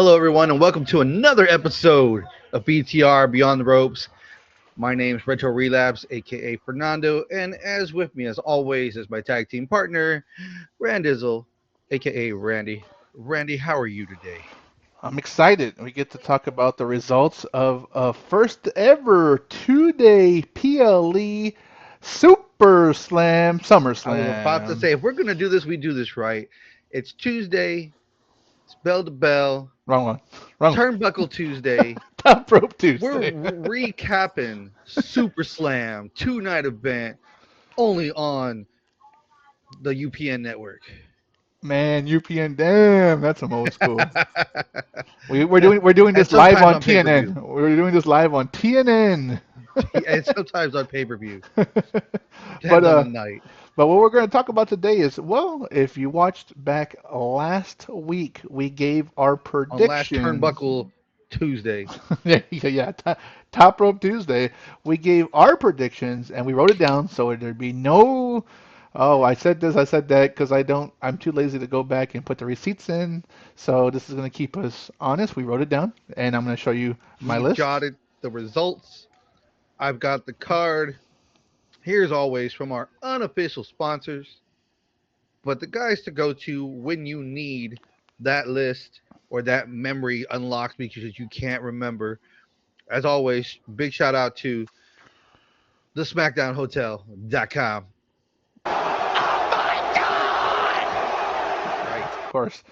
Hello, everyone, and welcome to another episode of BTR Beyond the Ropes. My name's Retro Relapse, aka Fernando, and as with me, as always, is my tag team partner, Randizzle, aka Randy. Randy, how are you today? I'm excited. We get to talk about the results of a first ever 2-day PLE Super Slam I was about to SummerSlam. say, if we're gonna do this, we do this right. It's Tuesday. It's bell to bell. Wrong one. Wrong one. Turnbuckle Tuesday. Top Rope We're Tuesday. recapping Super Slam 2 night event only on the UPN network. Man, UPN, damn, that's some old school. We're doing And this live sometimes on on pay per TNN. view, We're doing this live on TNN. and sometimes on pay per view. but Depends on the night. But what we're going to talk about today is, well, if you watched back last week, we gave our On last predictions. turnbuckle Tuesday, Yeah, Top Rope Tuesday, we gave our predictions and we wrote it down so there'd be no, oh, I said this, I said that, because I'm too lazy to go back and put the receipts in. So this is going to keep us honest. We wrote it down and I'm going to show you my we list. jotted the results. I've got the card. Here's always from our unofficial sponsors, but the guys to go to when you need that list or that memory unlocked because you can't remember. As always, big shout out to the SmackDownHotel.com. Right. Of course,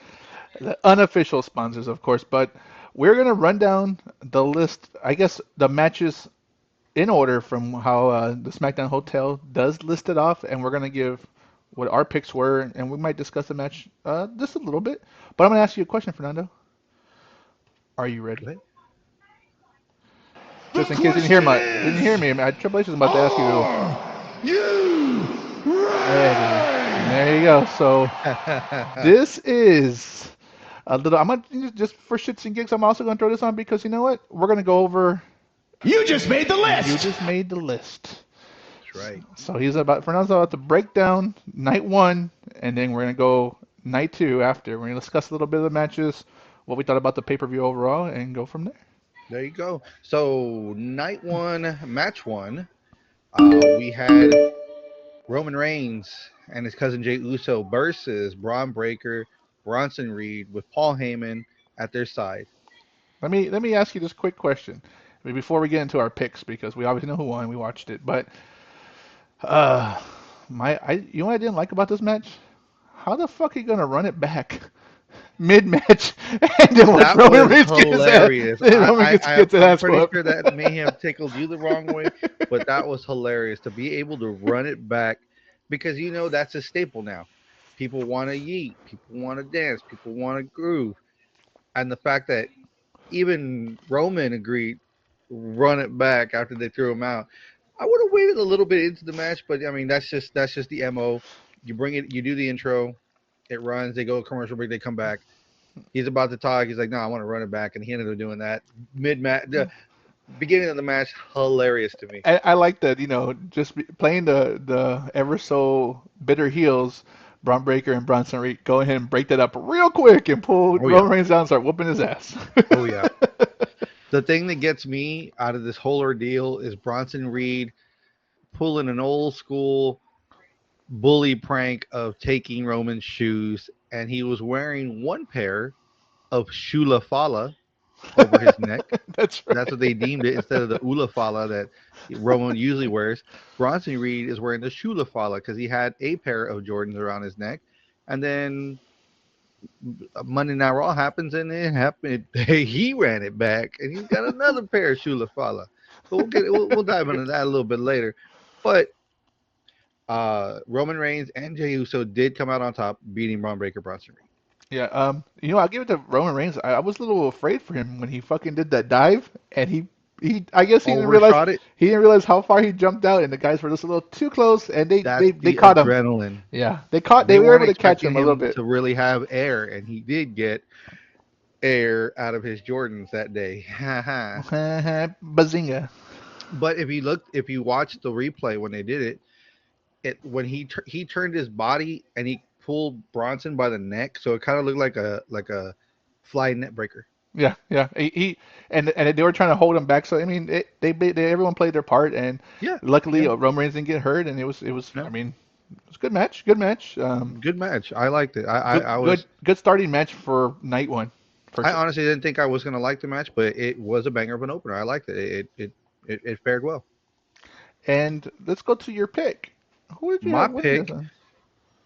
the unofficial sponsors, of course, but we're going to run down the list, I guess, the matches in order from how the SmackDown Hotel does list it off, and we're gonna give what our picks were, and we might discuss the match just a little bit. But I'm gonna ask you a question, Fernando. Are you ready? Go ahead. The Just in case you question didn't hear is, me. Triple H is about to ask you. are you Ready? And there you ready? go. So this is a little. I'm gonna just for shits and gigs. I'm also gonna throw this on because you know what? We're gonna go over. You just made the You list. just made the list. That's right. So Fernando's about to break down night one, and then we're gonna go night two after. We're gonna discuss a little bit of the matches, what we thought about the pay-per-view overall, and go from there. There you go. So night one, match one, we had Roman Reigns and his cousin Jay Uso versus Braun Breaker, Bronson Reed with Paul Heyman at their side. Let me ask you this quick question, before we get into our picks, because we obviously know who won. We watched it, but uh, you know what I didn't like about this match? How the fuck are you gonna run it back mid-match, and then once That Roman was Reigns gets his ass, hilarious. then Roman gets his I'm ass pretty whooped. sure that may have tickled you the wrong way, but that was hilarious to be able to run it back because that's a staple now. People want to yeet, people want to dance, people want to groove, and the fact that even Roman agreed run it back after they threw him out. I would have waited a little bit into the match, but I mean that's just the mo. You bring it, you do the intro, it runs, they go commercial break, they come back. He's about to talk. He's like, "No, I want to run it back," and he ended up doing that mid match. The beginning of the match, hilarious to me. I like that, just playing the ever so bitter heels, Braun Breaker and Bronson Reed. Go ahead and break that up real quick and pull Oh yeah, Roman Reigns down and start whooping his ass. oh yeah. The thing that gets me out of this whole ordeal is Bronson Reed pulling an old school bully prank of taking Roman's shoes, and he was wearing one pair of Shula Fala over his neck. That's That's what they right. deemed it instead of the Ula Fala that Roman usually wears. Bronson Reed is wearing the Shula Fala because he had a pair of Jordans around his neck, and then Monday Night Raw happens, and it happened. He ran it back, and he's got another pair of Shula Fala. But we'll dive into that a little bit later. But Roman Reigns and Jey Uso did come out on top, beating Braun Breaker, Bronson Reed. Yeah, I'll give it to Roman Reigns. I was a little afraid for him when he fucking did that dive, and I guess Overshot it. he didn't realize how far he jumped out, and the guys were just a little too close, and That's they the caught him. adrenaline. Yeah, they They were weren't able to catch expecting him a little him bit. to really have air, and he did get air out of his Jordans that day. Bazinga. But if you watch the replay when they did it, when he turned his body and he pulled Bronson by the neck, so it kind of looked like a fly net breaker. Yeah, yeah. And they were trying to hold him back. So I mean, they everyone played their part, and Yeah, luckily yeah, Roman Reigns didn't get hurt, and it was. yeah. I mean, it was a good match. Good match. Good match. I liked it. Good good good starting match for night one, for I sure. honestly didn't think I was gonna like the match, but it was a banger of an opener. I liked it. It fared well. And let's go to your pick. Who did you My have winning this pick, one?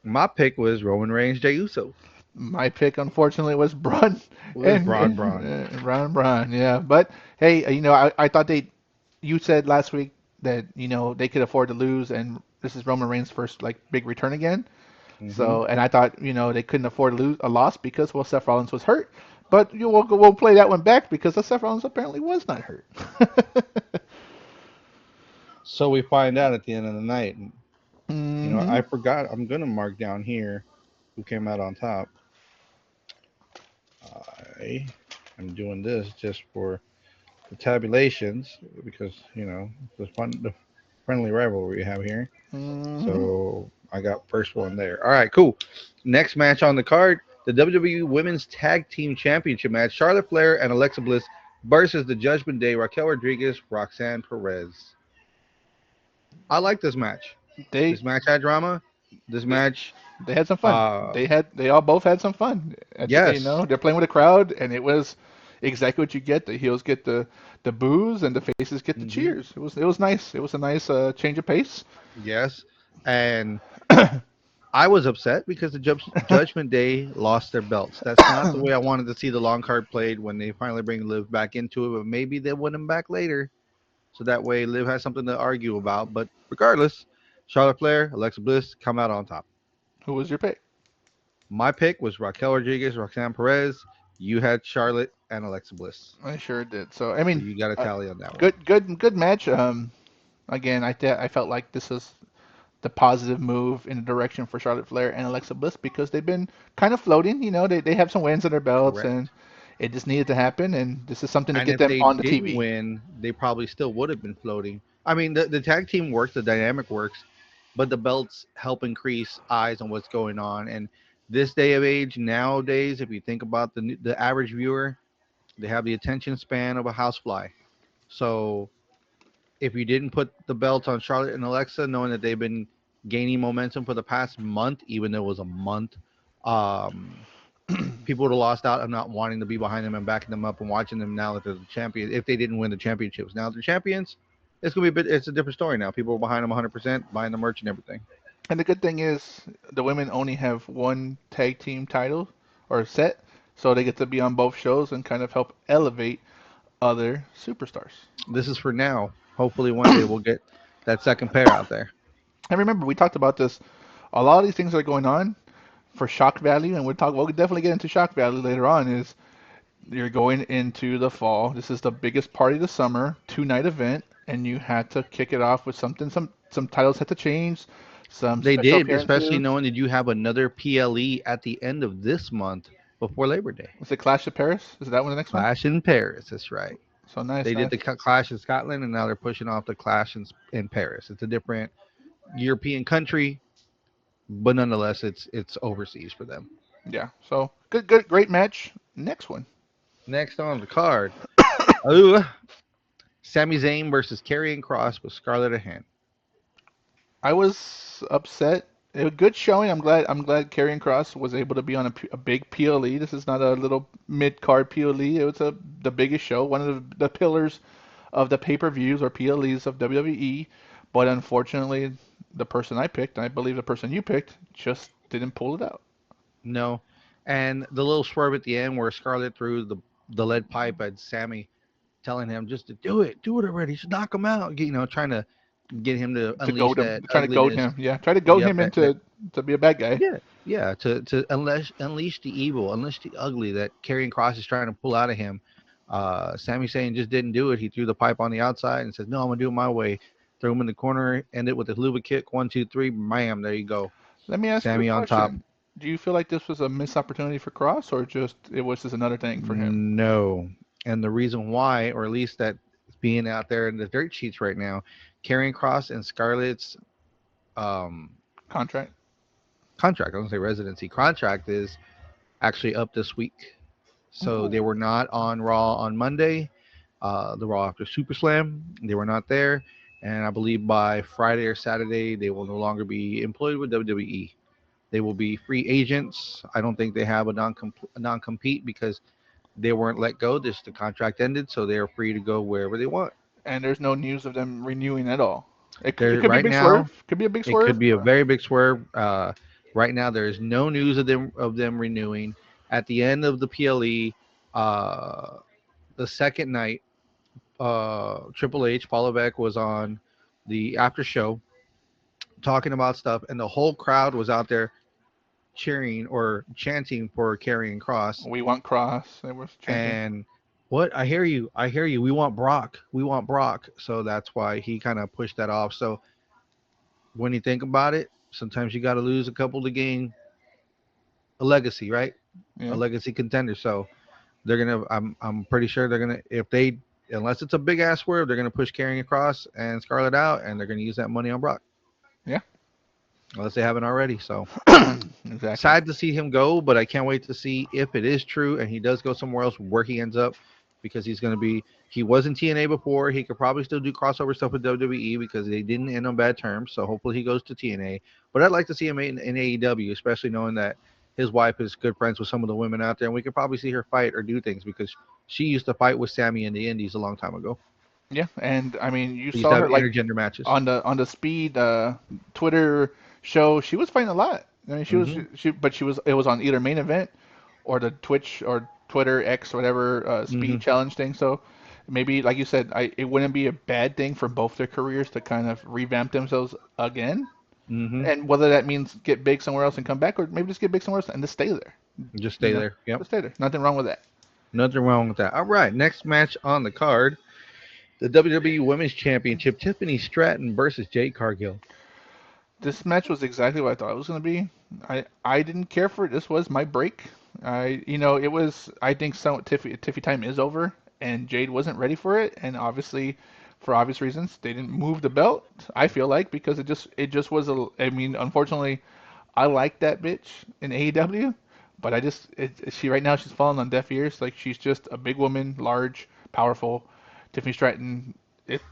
my pick was Roman Reigns, Jey Uso. My pick, unfortunately, was Braun It was Braun Braun. Braun. Yeah, but hey, I thought you said last week that they could afford to lose, and this is Roman Reigns' first like big return again. Hmm. So, and I thought they couldn't afford to lose a loss because well, Seth Rollins was hurt. But we'll play that one back because Seth Rollins apparently was not hurt. So we find out at the end of the night. Hmm. I forgot. I'm gonna mark down here who came out on top. I am doing this just for the tabulations because the friendly rivalry we have here. Hmm. So I got first one there. All right, cool. Next match on the card, the WWE Women's Tag Team Championship match: Charlotte Flair and Alexa Bliss versus the Judgment Day, Raquel Rodriguez, Roxanne Perez. I like this match. They This match had drama. This match, They had some fun. uh, They all both had some fun. yes, They're playing with a crowd, and it was exactly what you get. The heels get the boos, and the faces get the hmm, cheers. It was nice. It was a nice change of pace. yes, and I was upset because the Judgment Day lost their belts. That's not the way I wanted to see the long card played when they finally bring Liv back into it. But maybe they'll win him back later, so that way Liv has something to argue about. But regardless, Charlotte Flair, Alexa Bliss come out on top. Who was your pick? My pick was Raquel Rodriguez, Roxanne Perez. You had Charlotte and Alexa Bliss, I sure did. So I so mean, you got a uh, tally on that one. good match. Again, I felt like this is the positive move in the direction for Charlotte Flair and Alexa Bliss because they've been kind of floating. They have some wins in their belts, and Correct. it just needed to happen. And this is something to And get if them they on the didn't TV. win, they probably still would have been floating. I mean, the tag team works, the dynamic works, but the belts help increase eyes on what's going on. And this day of age, nowadays, if you think about the average viewer, they have the attention span of a housefly. So if you didn't put the belt on Charlotte and Alexa, knowing that they've been gaining momentum for the past month, even though it was a month, um, people would have lost out on not wanting to be behind them and backing them up and watching them now that they're the champions. If they didn't win the championships, now they're champions. It's gonna be a bit. It's a different story now. People are behind them 100%, buying the merch and everything. And the good thing is the women only have one tag team title or set, so they get to be on both shows and kind of help elevate other superstars. This is for now. Hopefully, one day we'll get that second pair out there. And remember, we talked about this. A lot of these things that are going on for shock value, and we'll definitely get into shock value later on. Is you're going into the fall. This is the biggest party of the summer, 2 night event, and you had to kick it off with something. Some titles had to change, some They special did, especially appearances. knowing that you have another PLE at the end of this month before Labor Day. Was it Clash of Paris? Is that one the next one? Clash in Paris. That's right. So nice, They did nice. the Clash in Scotland, and now they're pushing off the Clash in Paris. It's a different European country, but nonetheless, it's overseas for them. Yeah. So good, great match. Next one. Next on the card, ooh, Sami Zayn versus Karrion Cross with Scarlett ahead. I was upset. A good showing. I'm glad Karrion Cross was able to be on a big PLE. This is not a little mid card PLE. It was the biggest show, one of the pillars of the pay-per-views or PLEs of WWE. But unfortunately, the person I picked, and I believe the person you picked, just didn't pull it out. No, and the little swerve at the end where Scarlett threw the lead pipe at Sammy, telling him just to do it already, just knock him out. Trying to get him to To unleash goad him, that trying to goad ugliness. him. Yeah, try to goad Yep, him that into be a bad guy. yeah, yeah, to unleash the evil, unleash the ugly that Karrion Cross is trying to pull out of him. Sami Zayn just didn't do it. He threw the pipe on the outside and says, "No, I'm gonna do it my way." Threw him in the corner, end it with a Luba kick. 1, 2, 3, bam! There you go. Let me ask you a Sammy on top. question. Do you feel like this was a missed opportunity for Cross, or just it was just another thing for him? No, and the reason why, or at least that being out there in the dirt sheets right now, Karrion Cross and Scarlett's um, Contract. contract. I don't say residency contract is actually up this week. So they Ooh. were not on Raw on Monday, the Raw after SummerSlam. They were not there. And I believe by Friday or Saturday, they will no longer be employed with WWE. They will be free agents. I don't think they have a non compete because they weren't let go. Just the contract ended, so they are free to go wherever they want. And there's no news of them renewing at all. It There could be a right big now, swerve. Could be a big it could swerve. be a very big swerve. Right now, there is no news of them renewing. At the end of the PLE, uh, the second night, Triple H, Paul Levesque was on the after show talking about stuff, and the whole crowd was out there cheering or chanting for Karrion Cross. We want Cross. They were chanting. And what I hear you. We want Brock. We want Brock. So that's why he kind of pushed that off. So when you think about it, sometimes you got to lose a couple to gain a legacy, right? A Yeah, legacy contender. So they're gonna. I'm pretty sure they're gonna if they unless it's a big ass swerve, they're gonna push Karrion across and Scarlett out, and they're gonna use that money on Brock yeah, unless they haven't already. So exactly. sad to see him go, but I can't wait to see if it is true and he does go somewhere else where he ends up because he's going to be. He was in TNA before. He could probably still do crossover stuff with WWE because they didn't end on bad terms. So hopefully he goes to TNA. But I'd like to see him in AEW, especially knowing that his wife is good friends with some of the women out there, and we could probably see her fight or do things because she used to fight with Sammy in the Indies a long time ago. Yeah, and I mean, you They used saw to have her like intergender matches. on the Speed Twitter show. She was fighting a lot. I mean, Hmm. but she was it was on either main event or the Twitch or Twitter X whatever Hmm. Speed challenge thing. So maybe, like you said, it wouldn't be a bad thing for both their careers to kind of revamp themselves again. Hmm. And whether that means get big somewhere else and come back, or maybe just get big somewhere else and just stay there. Just You stay know, there. Yep. just stay there. Nothing wrong with that. Nothing wrong with that. All right, next match on the card: the WWE Women's Championship, Tiffany Stratton versus Jade Cargill. This match was exactly what I thought it was going to be. I didn't care for it. This was my break. It was. I think some Tiffy time is over, and Jade wasn't ready for it, and obviously, for obvious reasons, they didn't move the belt. I feel like because it just was a. I mean, unfortunately, I like that bitch in AEW, but she right now she's falling on deaf ears. Like she's just a big woman, large, powerful. Tiffany Stratton.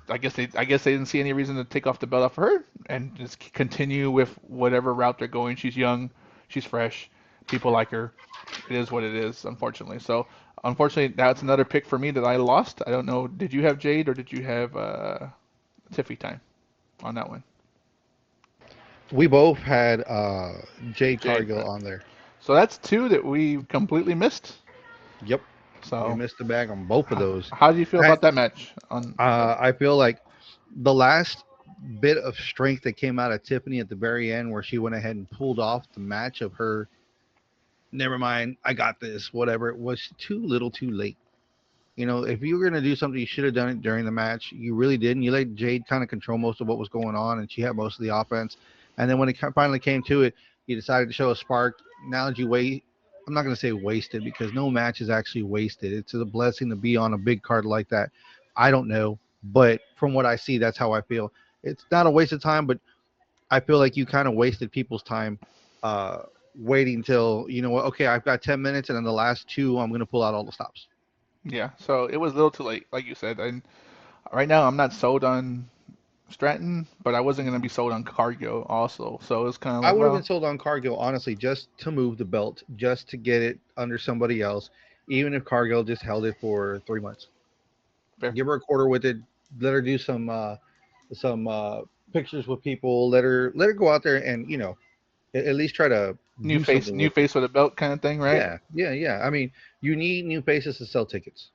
I guess they didn't see any reason to take off the belt off her and just continue with whatever route they're going. She's young, she's fresh, people like her. It is what it is, unfortunately. So unfortunately, that's another pick for me that I lost. I don't know. Did you have Jade or did you have Tiffy time on that one? We both had Jade Jade. Cargill on there. So that's two that we completely missed. Yep, we So, missed the bag on both of those. how do you feel I about that match? On I feel like the last bit of strength that came out of Tiffany at the very end, where she went ahead and pulled off the match of her. Never mind, I got this. Whatever. It was too little, too late. You know, if you were gonna do something, you should have done it during the match. You really didn't. You let Jade kind of control most of what was going on, and she had most of the offense. And then when it finally came to it, you decided to show a spark. Now that you wait, I'm not gonna say wasted because no match is actually wasted. It's a blessing to be on a big card like that. I don't know, but from what I see, that's how I feel. It's not a waste of time, but I feel like you kind of wasted people's time uh, waiting till you know what. Okay, I've got 10 minutes, and in the last two, I'm gonna pull out all the stops. yeah, so it was a little too late, like you said. And right now, I'm not sold on Stratton, but I wasn't gonna be sold on Cargo also. So it's kind of I like, would have been well, sold on Cargill, honestly, just to move the belt, just to get it under somebody else, even if Cargill just held it for 3 months. fair. Give her a quarter with it, let her do some pictures with people, let her go out there and at least try to do something New with it. face with a belt kind of thing, right? Yeah, yeah, yeah. I mean, you need new faces to sell tickets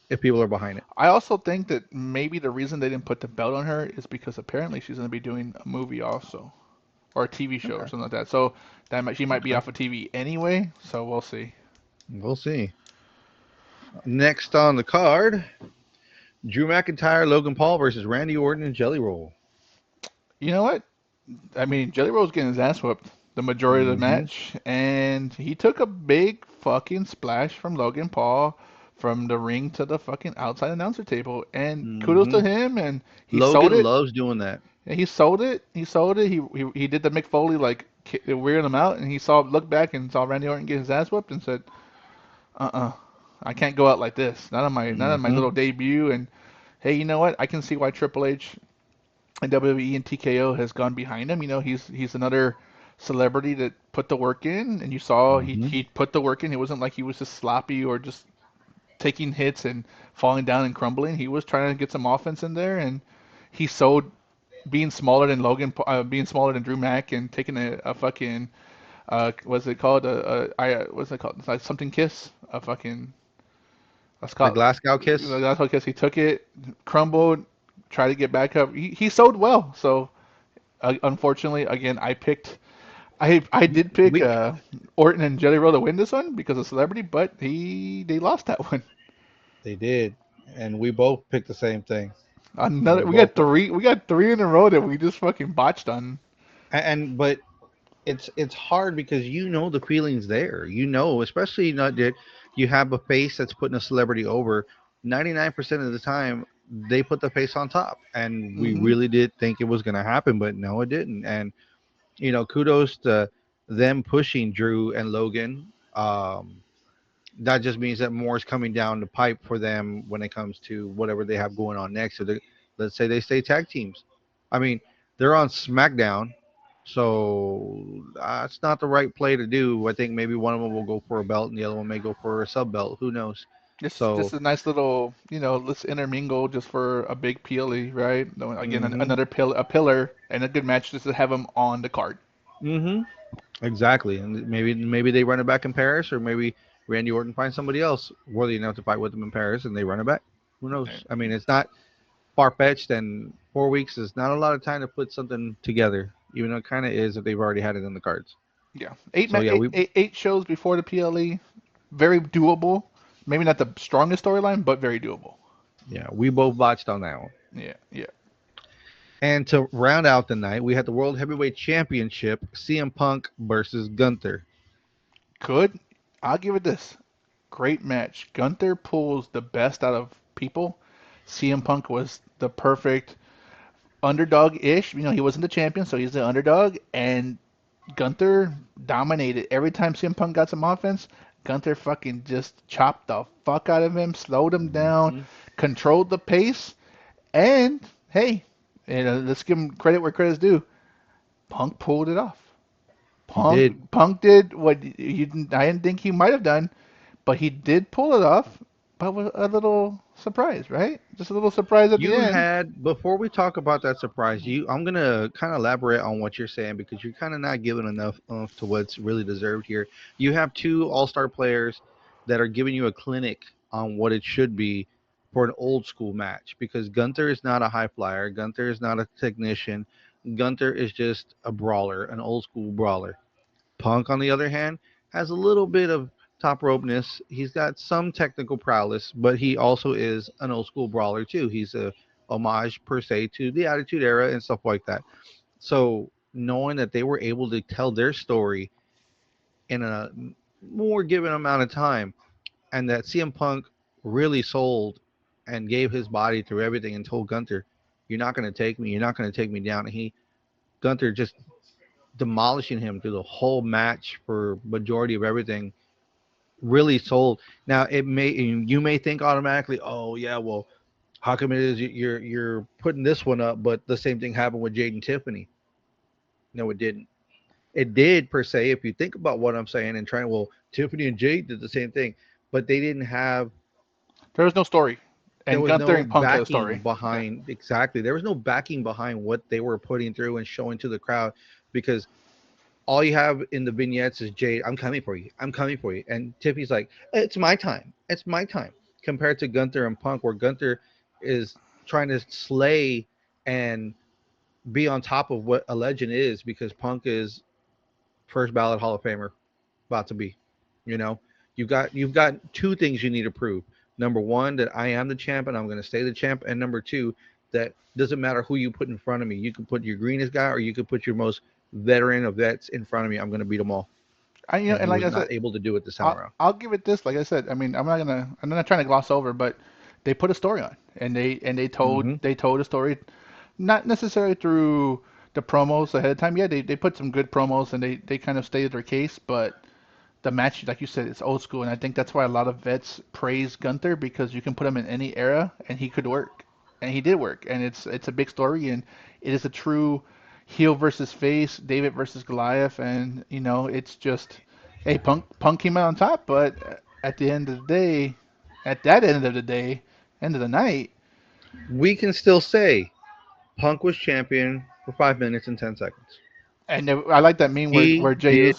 if people are behind it. I also think that maybe the reason they didn't put the belt on her is because apparently she's gonna be doing a movie also, or a TV show or Okay, something like that. So she might be okay. off of TV anyway. So we'll see. We'll see. Next on the card, Drew McIntyre, Logan Paul versus Randy Orton and Jelly Roll. You know what? I mean, Jelly Roll's getting his ass whooped the majority of the Mm-hmm. match, and he took a big fucking splash from Logan Paul from the ring to the fucking outside announcer table. And kudos Mm-hmm. to him, and he sold Logan it. loves doing that. Yeah, he sold it. He sold it. He did the Mick Foley like weirding him out, and he saw looked back and saw Randy Orton get his ass whooped and said, "Uh-uh." I can't go out like this. Not on my Hmm. little debut. And hey, you know what? I can see why Triple H and WWE and TKO has gone behind him. He's another celebrity that put the work in, and you saw Hmm. he put the work in. It wasn't like he was just sloppy or just taking hits and falling down and crumbling. He was trying to get some offense in there, and he sold being smaller than being smaller than Drew Mack, and taking a fucking what's it called? What's it called? It's like something kiss. A fucking let's The call it. Glasgow kiss. That's what kiss. He took it, crumbled, tried to get back up. He sold well. So unfortunately, again, I did pick We Orton and Jelly Roll to win this one because of celebrity, but they lost that one. They did, and we both picked the same thing. Another We both we got three in a row that we just fucking botched on. and but it's hard because the feeling's there. Especially not that you have a face that's putting a celebrity over. 99% of the time, they put the face on top, and we Hmm. really did think it was going to happen, but no, it didn't. And kudos to them pushing Drew and Logan. That just means that more is coming down the pipe for them when it comes to whatever they have going on next. So let's say they stay tag teams. I mean, they're on SmackDown, so that's not the right play to do. I think maybe one of them will go for a belt and the other one may go for a sub belt. Who knows? Just So, a nice little, let's intermingle just for a big PLE, right? No, again, mm-hmm, another a pillar and a good match just to have them on the card. mm-hmm, exactly. And maybe they run it back in Paris, or maybe Randy Orton finds somebody else worthy enough to fight with them in Paris, and they run it back. Who knows? I mean, it's not far fetched, and 4 weeks is not a lot of time to put something together, even though it kind of is if they've already had it in the cards. Yeah, So yeah, we eight shows before the PLE, very doable. Maybe not the strongest storyline, but very doable. we both botched on that one. Yeah, yeah. And to round out the night, we had the World Heavyweight Championship: CM Punk versus Gunther. Could I'll give it this. Great match. Gunther pulls the best out of people. CM Punk was the perfect underdog-ish. He wasn't the champion, so he's the underdog. And Gunther dominated. Every time CM Punk got some offense, Gunther fucking just chopped the fuck out of him, slowed him down, Mhm. controlled the pace, and hey, let's give him credit where credit's due. Punk pulled it off. He did. Punk did what I didn't think he might have done, but he did pull it off. But with a little surprise, right? Just a little surprise at the You end. had before we talk about that surprise, I'm gonna kind of elaborate on what you're saying because you're kind of not giving enough to what's really deserved here. You have two all-star players that are giving you a clinic on what it should be for an old school match because Gunther is not a high flyer, Gunther is not a technician, Gunther is just a brawler, an old school brawler. Punk, on the other hand, has a little bit of top ropeness. He's got some technical prowess, but he also is an old school brawler too. He's a homage per se to the Attitude Era and stuff like that. So knowing that they were able to tell their story in a more given amount of time, and that CM Punk really sold and gave his body through everything and told Gunther, "You're not going to take me. You're not going to take me down." And Gunther just demolishing him through the whole match for majority of everything really sold. Now you may think automatically, oh yeah, well, how come it is you're putting this one up, but the same thing happened with Jade and Tiffany? No, it didn't. It did per se, if you think about what I'm saying and trying. Well, Tiffany and Jade did the same thing, but they didn't have. There was no story, There and was Gunther no and Punk had a backing story. Yeah. behind exactly. There was no backing behind what they were putting through and showing to the crowd because all you have in the vignettes is Jade, I'm coming for you. I'm coming for you. And Tiffany's like, it's my time. It's my time. Compared to Gunther and Punk, where Gunther is trying to slay and be on top of what a legend is because Punk is first ballot Hall of Famer about to be. You know, you've got two things you need to prove. Number one, that I am the champ and I'm going to stay the champ, and number two, that doesn't matter who you put in front of me. You can put your greenest guy or you could put your most veteran of vets in front of me. I'm going to beat them all, and And he like was I said, not able to do it this time I'll around. I'll give it this. Like I said, I mean, I'm not trying to gloss over, but they put a story on, and Mm-hmm. they told a story, not necessarily through the promos ahead of time. Yeah, they put some good promos, and they kind of stated their case, but the match, like you said, it's old school, and I think that's why a lot of vets praise Gunther because you can put him in any era and he could work, and he did work, and it's a big story, and it is a true heel versus face, David versus Goliath, and it's just, hey, Punk came out on top, but at the end of the day, at that end of the day, end of the night, We can still say Punk was champion for 5 minutes and 10 seconds. and I like that meme where He did.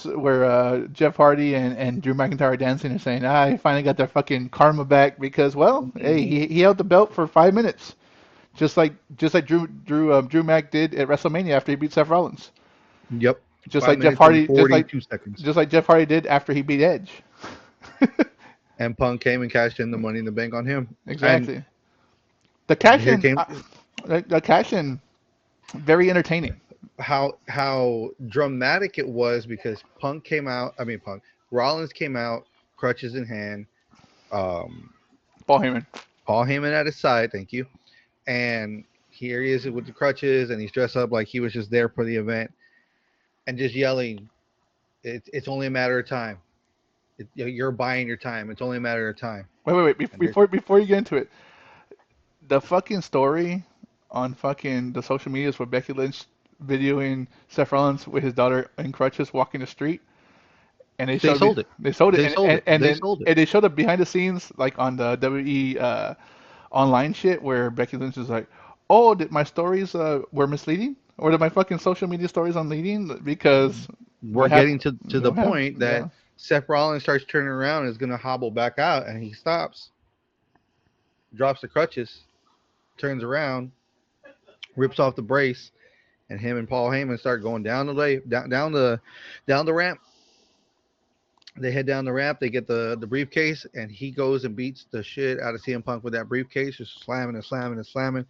Jeff Hardy and Drew McIntyre are dancing and saying, I finally got their fucking karma back because, well, hey, Mhm. he held the belt for 5 minutes, just like Drew Mac did at WrestleMania after he beat Seth Rollins, Yep. just Five like Jeff minutes and Hardy, just like 42 seconds. just like Jeff Hardy did after he beat Edge. And Punk came and cashed in the money in the bank on him. And Exactly. The cash here in, came the cash in, very entertaining. how dramatic it was because Punk came out. I mean, Punk Rollins came out, crutches in hand. Um, Paul Heyman. Paul Heyman at his side. Thank you. And here he is with the crutches, and he's dressed up like he was just there for the event, and just yelling, "It's only a matter of time. You're buying your time. It's only a matter of time." Wait. And Before you get into it, the fucking story on fucking the social medias with Becky Lynch videoing Seth Rollins with his daughter in crutches walking the street, and they sold it. they sold it, They sold it. and They then sold it. and they showed up behind the scenes like on the WWE online shit where Becky Lynch is like, oh, did my stories were misleading, or did my fucking social media stories unleading because We're what getting happened? to the What happened? point that Yeah, Seth Rollins starts turning around and is going to hobble back out, and he stops, drops the crutches, turns around, rips off the brace, and him and Paul Heyman start going down the way, down the ramp. They head down the ramp. They get the briefcase, and he goes and beats the shit out of CM Punk with that briefcase, just slamming and slamming and slamming.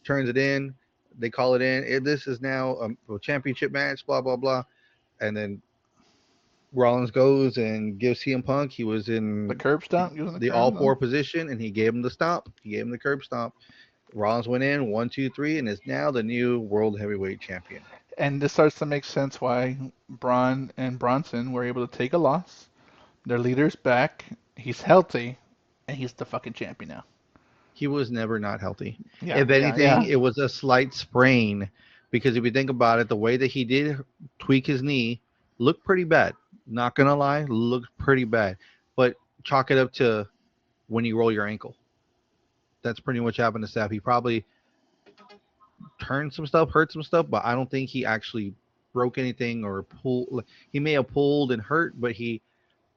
Turns it in. They call it in. This is now a championship match. Blah blah blah. And then Rollins goes and gives CM Punk. He was the in curb stomp, using the the curb all stomp. four position, and he gave him the stomp. He gave him the curb stomp. Rollins went in 1, 2, 3, and is now the new world heavyweight champion. And this starts to make sense why Braun and Bronson were able to take a loss. Their leader's back. He's healthy, and he's the fucking champion now. He was never not healthy. Yeah, If yeah, anything, yeah. it was a slight sprain because if you think about it, the way that he did tweak his knee looked pretty bad. Not gonna lie, looked pretty bad. But chalk it up to when you roll your ankle. That's pretty much happened to Steph. He probably turned some stuff, hurt some stuff, but I don't think he actually broke anything or pulled. He may have pulled and hurt, but he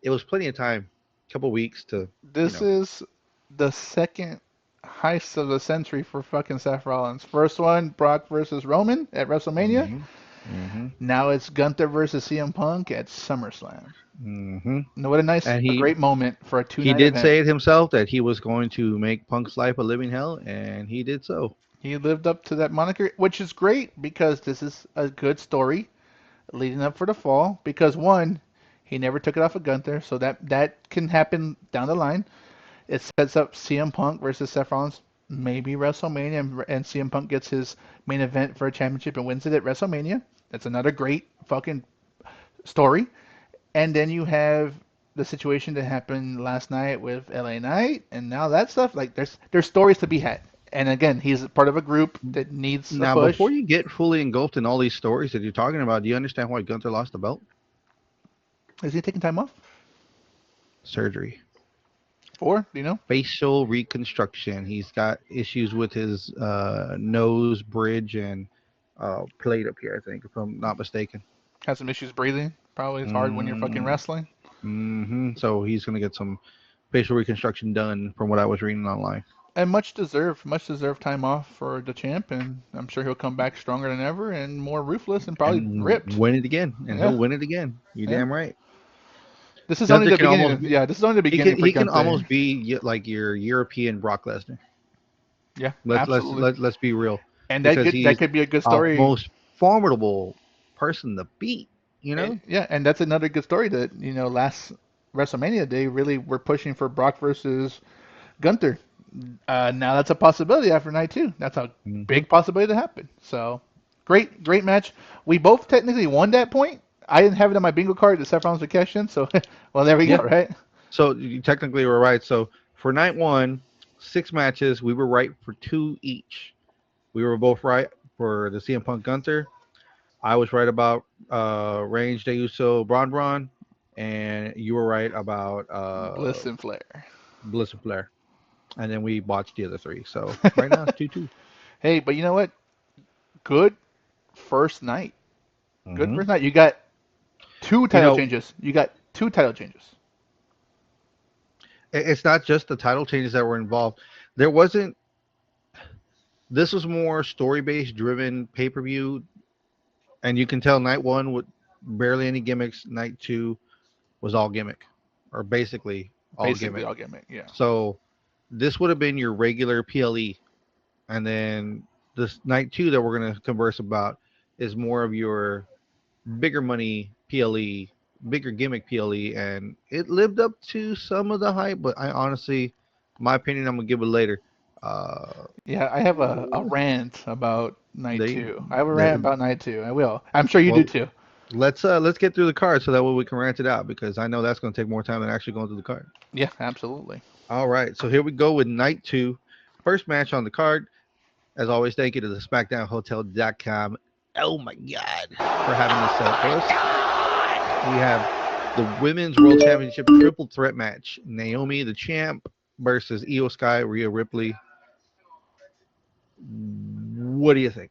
it was plenty of time, a couple weeks to you This know. is the second heist of the century for fucking Seth Rollins. First one, Brock versus Roman at WrestleMania. Hmm. Hmm. Now it's Gunther versus CM Punk at SummerSlam. Hmm. No, what And a he great moment for a he two-night did event. say it himself that he was going to make Punk's life a living hell, and he did so. He lived up to that moniker, which is great because this is a good story leading up for the fall. Because one, he never took it off of Gunther, so that can happen down the line. It sets up CM Punk versus Seth Rollins, maybe WrestleMania, and CM Punk gets his main event for a championship and wins it at WrestleMania. That's another great fucking story. And then you have the situation that happened last night with LA Knight, and now that stuff. Like there's stories to be had. And again, he's part of a group that needs a Now, before push. you get fully engulfed in all these stories that you're talking about, do you understand why Gunther lost the belt? Is he taking time off? Surgery, For do you know? facial reconstruction. He's got issues with his nose bridge and plate up here, I think, if I'm not mistaken. Has some issues breathing. Probably it's hard when you're fucking Mm, wrestling. So he's gonna get some facial reconstruction done, from what I was reading online, And much deserved time off for the champ, and I'm sure he'll come back stronger than ever and more ruthless and probably and ripped. win it again, and Yeah, he'll win it again. You yeah. damn right. This is only Gunther the can beginning. almost be, Yeah, this is only the he beginning can for he can Gunther. almost be like your European Brock Lesnar. Yeah, Let's absolutely. let's be real, And because that he's could be a good a story. most formidable person to beat. You know. Yeah, and that's another good story that last WrestleMania they really were pushing for Brock versus Gunther. Now that's a possibility after night two. That's a Hmm. big possibility to happen. So great match. We both technically won that point. I didn't have it on my bingo card that Seth Rollins would cash in, so well, there we go, Yeah. right? So you technically were right. So for night one, 6 matches, we were right for two each. We were both right for the CM Punk Gunter. I was right about Range De Uso Braun, and you were right about Bliss and Flair. Bliss and Flair. And then we botched the other three. So right now it's 2-2. Hey, but you know what? Good first night. Good Mm-hmm. first night. You got two You title know, changes. You got two title changes. it's not just the title changes that were involved. There wasn't. This was more story based driven pay per view, and you can tell night one with barely any gimmicks. Night two was all gimmick, or basically all Basically, gimmick. all gimmick. Yeah. So this would have been your regular PLE, and then this night two that we're going to converse about is more of your bigger money PLE, bigger gimmick PLE, and it lived up to some of the hype. But I honestly, my opinion, I'm gonna give it later. Uh, Yeah, I have a rant about night they, two. I have a rant they about night two. I will. I'm sure you do well, too. let's get through the card so that way we can rant it out because I know that's gonna take more time than actually going through the card. Yeah, absolutely. All right, so here we go with night two. First match on the card. As always, thank you to the SmackDownHotel.com. Oh my God, for having this set up for us. We have the Women's World Championship Triple Threat match. Naomi, the champ, versus Io Sky, Rhea Ripley. What do you think?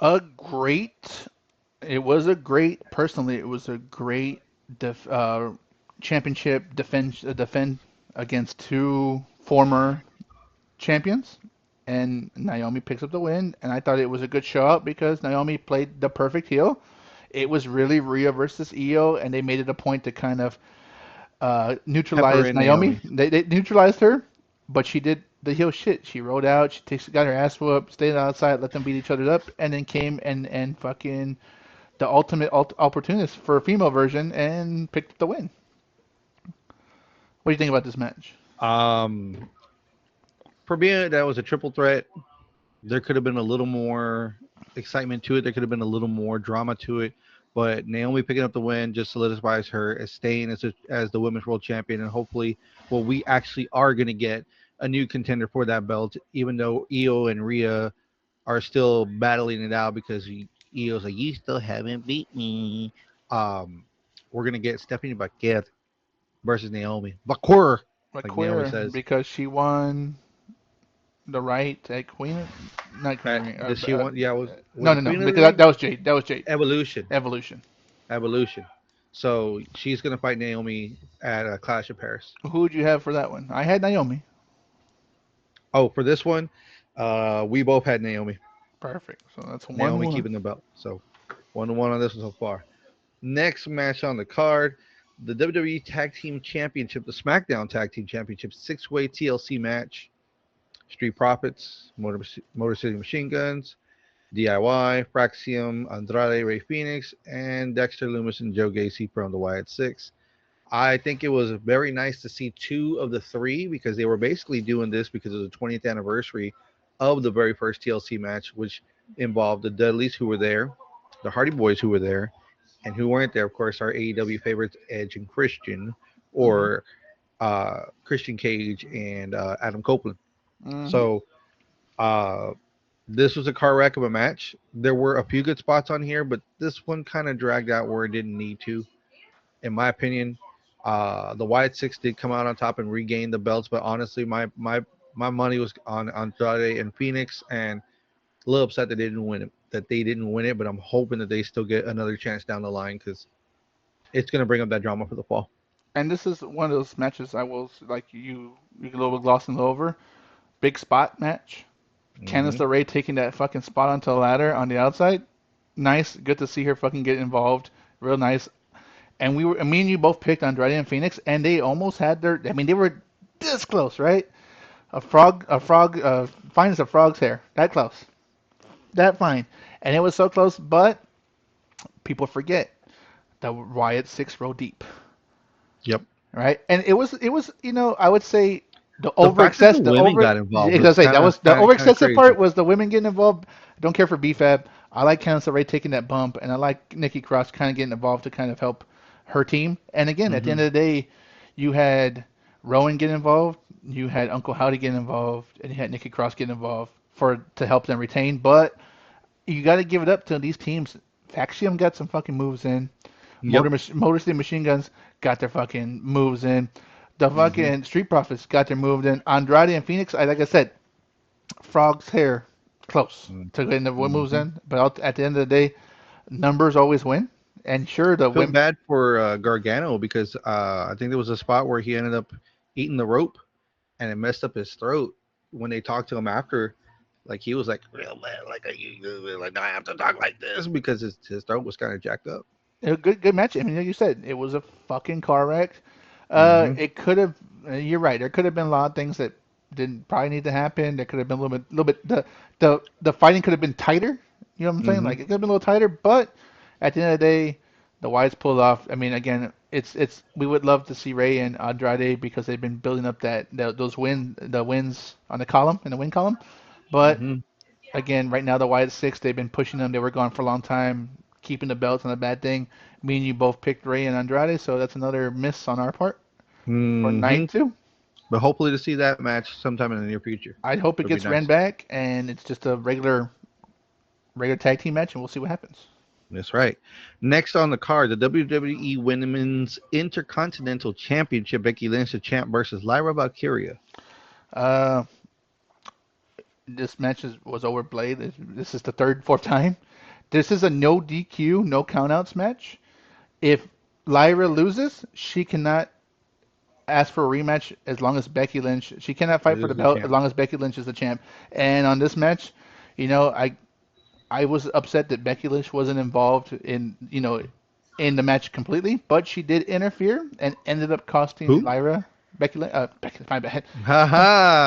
A great. It was a great. Personally, it was a great championship defend against two former champions, and Naomi picks up the win. And I thought it was a good show out because Naomi played the perfect heel. It was really Rhea versus Io, and they made it a point to kind of Pepper neutralize in Naomi. Naomi. They neutralized her, but she did the heel shit. She rode out, got her ass whooped, stayed outside, let them beat each other up, and then came and fucking the ultimate opportunist for a female version and picked up the win. What do you think about this match? Um, for me, that was a triple threat. There could have been a little more excitement to it. There could have been a little more drama to it. But Naomi picking up the win just solidifies her as staying as the women's world champion, and hopefully, well, we actually are going to get a new contender for that belt. Even though Io and Rhea are still battling it out because Io's like, you still haven't beat me. Um, we're gonna get Stephanie Baquet versus Naomi. Bakur, Like like Naomi queer says. because she won the right at Queen, not Queen. Does she want? Yeah, was No, it no, no, Queen of the because Ring? that was Jade. That was Jade. Evolution, Evolution. Evolution. So she's gonna fight Naomi at a Clash of Paris. Who would you have for that one? I had Naomi. Oh, for this one, we both had Naomi. Perfect. So that's Naomi 1-1. keeping the belt. So 1-1 on this one so far. Next match on the card, the WWE Tag Team Championship, the SmackDown Tag Team Championship, six-way TLC match. Street Profits, Motor City Machine Guns, DIY, Fraxium, Andrade, Ray Phoenix, and Dexter Loomis and Joe Gacy from the Wyatt Six. I think it was very nice to see two of the three because they were basically doing this because of the 20th anniversary of the very first TLC match, which involved the Dudleys who were there, the Hardy Boys who were there, and who weren't there, of course, our AEW favorites, Edge and Christian, Mm-hmm. or Christian Cage and Adam Copeland. Mm-hmm. So uh, this was a car wreck of a match. There were a few good spots on here, but this one kind of dragged out where it didn't need to, in my opinion. The Wyatt Six did come out on top and regain the belts, but honestly, my money was on Andrade and Phoenix, and a little upset that they didn't win it. That they didn't win it, but I'm hoping that they still get another chance down the line because it's going to bring up that drama for the fall. And this is one of those matches I will like you a little bit glossing over. Big spot match. Candice Hmm. LeRae taking that fucking spot onto the ladder on the outside. Nice. Good to see her fucking get involved. Real nice. And me and you both picked Andrade and Phoenix, and they almost had their. I mean, they were this close, right? Fine as a frog's hair. That close. That fine. And it was so close, but people forget that Wyatt six row deep, Yep. right? And it was I would say the The fact that the the women over got involved because was say that was the over kind of excessive crazy. part was the women getting involved. I don't care for BFAB. I like Candice LeRae taking that bump, and I like Nikki Cross kind of getting involved to kind of help her team. And again, at the end Hmm. of the day, you had Rowan get involved, you had Uncle Howdy get involved, and you had Nikki Cross get involved for to help them retain. But you got to give it up to these teams. Faxium got some fucking moves in. Yep. Motor City Machine Guns got their fucking moves in. The Hmm. fucking Street Profits got their moves in. Andrade and Phoenix, like I said, Frog's hair close to getting the moves Hmm. in. But at the end of the day, numbers always win. And sure, I the feel women. bad for Gargano because I think there was a spot where he ended up eating the rope and it messed up his throat. When they talked to him after, like he was like real bad, like like I have to talk like this because his throat was kind of jacked up. A good match. I mean, like you said, it was a fucking car wreck. Hmm. It could have. You're right. There could have been a lot of things that didn't probably need to happen. There could have been a little bit. The fighting could have been tighter. You know what I'm saying? Hmm. Like it could have been a little tighter. But at the end of the day, the Wyatts pulled off. I mean, again, it's. We would love to see Ray and Andrade because they've been building up the wins on the column in the win column. But Hmm. again, right now the Wyatt six, they've been pushing them. They were gone for a long time. Keeping the belts on a bad thing. Me and you both picked Ray and Andrade, so that's another miss on our part for Hmm. night two. But hopefully to see that match sometime in the near future. I hope it Would be gets ran nice. back and it's just a regular tag team match, and we'll see what happens. That's right. Next on the card, the WWE Women's Intercontinental Championship, Becky Lynch, the champ, versus Lyra Valkyria. Uh, this match was overplayed. This is the third, fourth time. This is a no DQ, no countouts match. If Lyra loses, she cannot ask for a rematch as long as Becky Lynch. She cannot fight for the Is the belt as champ. long as Becky Lynch is the champ. And on this match, you know, I was upset that Becky Lynch wasn't involved in the match completely, but she did interfere and ended up costing Who? Lyra Becky, my bad. Ha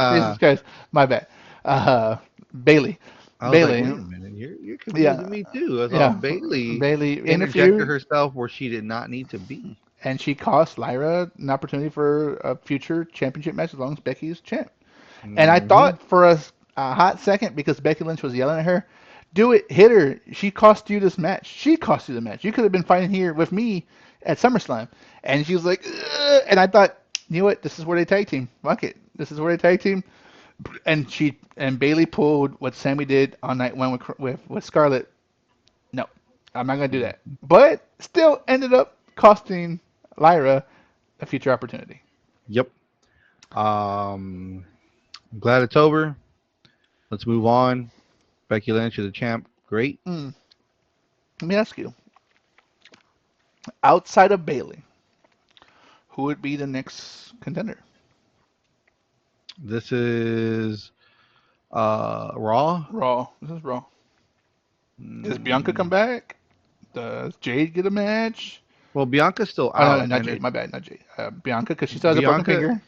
Jesus ha. Christ, my bad. Uh, Bailey, I was like, Bailey, wait a minute, you're confusing yeah, me too. I thought yeah. Bailey Bailey interjected interfered herself where she did not need to be. and she cost Lyra an opportunity for a future championship match as long as Becky's champ. And I Hmm. thought for a hot second, because Becky Lynch was yelling at her, do it, hit her. She cost you this match. She cost you the match. You could have been fighting here with me at SummerSlam. And she was like, ugh. And I thought, you know what? This is where they tag team. Fuck it. This is where they tag team. And Bailey pulled what Sammy did on night one with Scarlett. No, I'm not gonna do that. But still ended up costing Lyra a future opportunity. Yep. Um, I'm glad it's over. Let's move on. Becky Lynch is the champ. Great. Mm. Let me ask you, outside of Bailey, who would be the next contender? This is Raw. Raw. This is Raw. Does Bianca come Mm, back? Does Jade get a match? well, Bianca's still Oh no, no, out, not and Jade. it My bad, not Jade. Bianca, because she still has a broken Bianca finger.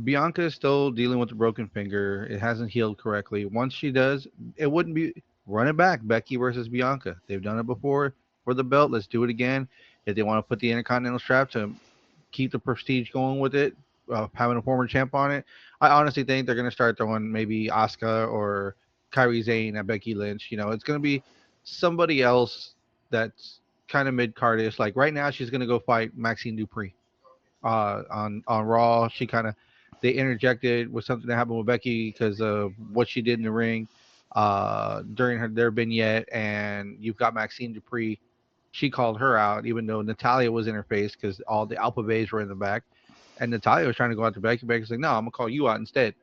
Bianca is still dealing with the broken finger. It hasn't healed correctly. Once she does, it wouldn't be run it back. Becky versus Bianca. They've done it before for the belt. Let's do it again. If they want to put the Intercontinental strap to keep the prestige going with it, having a former champ on it, I honestly think they're going to start throwing maybe Asuka or Kyrie Zane at Becky Lynch. It's going to be somebody else that's kind of mid cardish. Like right now, she's going to go fight Maxine Dupree on Raw. She kind of they interjected with something that happened with Becky because of what she did in the ring during their vignette, and you've got Maxine Dupree. She called her out, even though Natalia was in her face because all the Alpha Bays were in the back, and Natalia was trying to go after Becky. Becky's like, "No, I'm gonna call you out instead."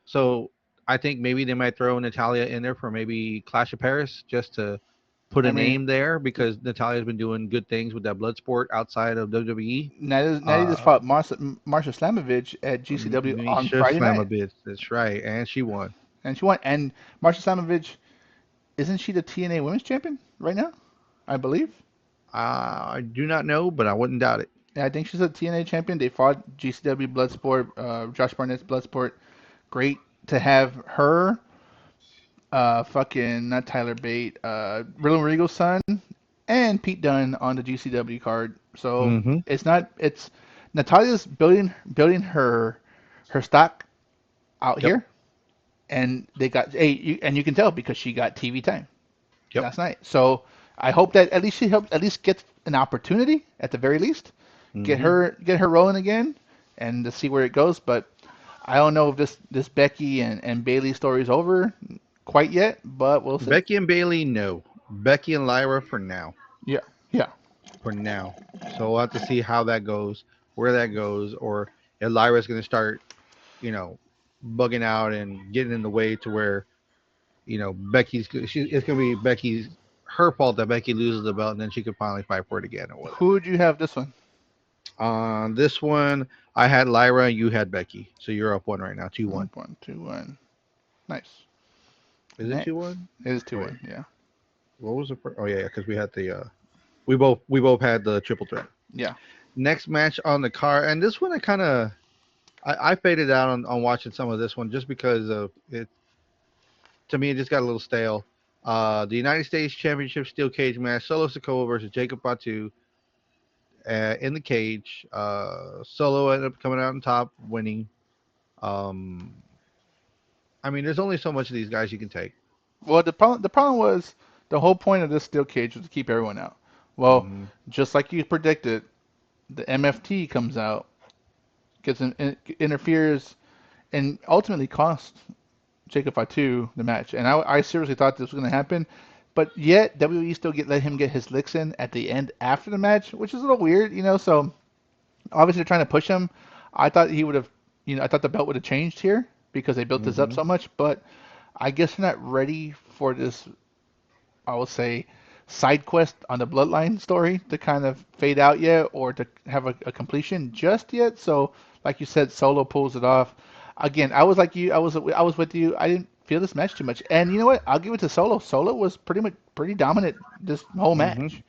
So I think maybe they might throw Natalia in there for maybe Clash of Paris just to put I a mean, name there because Natalia's been doing good things with that blood sport outside of WWE. Natty just Uh, fought Marsha Slamovich at GCW on Misha Friday night, Slamovich. That's right, and she won. and she won. And Marsha Slamovich, isn't she the TNA Women's Champion right now? I believe. I do not know, but I wouldn't doubt it. Yeah, I think she's a TNA champion. They fought GCW Bloodsport, Josh Barnett's Bloodsport. Great to have her, fucking not Tyler Bate, Riddle Regal's son, and Pete Dunne on the GCW card. So Mm-hmm. it's Natalia's building her stock out Yep. here, and they got and you can tell because she got TV time. Yep. last night. So I hope that at least she helped at least get an opportunity at the very least, Hmm. get her rolling again, and to see where it goes. But I don't know if this Becky and Bailey story is over quite yet, but we'll see. Becky and Bailey, no. Becky and Lyra for now. Yeah, yeah. For now. So we'll have to see how that goes, where that goes, or if Lyra's going to start, you know, bugging out and getting in the way to where, it's going to be Becky's her fault that Becky loses the belt and then she could finally fight for it again or Who whatever. would you have this one? On this one, I had Lyra, you had Becky, so you're up one right now, 2-1. 1, 2, 1. Nice. Is it Next 2-1? it is Wait, 2-1. Yeah, what was the first? Oh yeah, because we had the we both had the triple threat. yeah. Next match on the card, and this one I faded out on watching some of this one just because of it. To me, it just got a little stale. The United States Championship Steel Cage match: Solo Sikoa versus Jacob Fatu in the cage. Solo ended up coming out on top, winning. Um, I mean, there's only so much of these guys you can take. Well, the problem was the whole point of this steel cage was to keep everyone out. Well, Hmm. just like you predicted, the MFT comes out, interferes, and ultimately costs Jacob Fatu the match. And I seriously thought this was going to happen, but yet WWE still let him get his licks in at the end after the match, which is a little weird, you know. So obviously they're trying to push him. I thought he would have, I thought the belt would have changed here because they built this up Hmm. so much, but I guess they're not ready for this, I will say, side quest on the Bloodline story to kind of fade out yet or to have a completion just yet. So, like you said, Solo pulls it off. Again, I was like you. I was with you. I didn't feel this match too much. And you know what? I'll give it to Solo. Solo was pretty dominant this whole Hmm. match.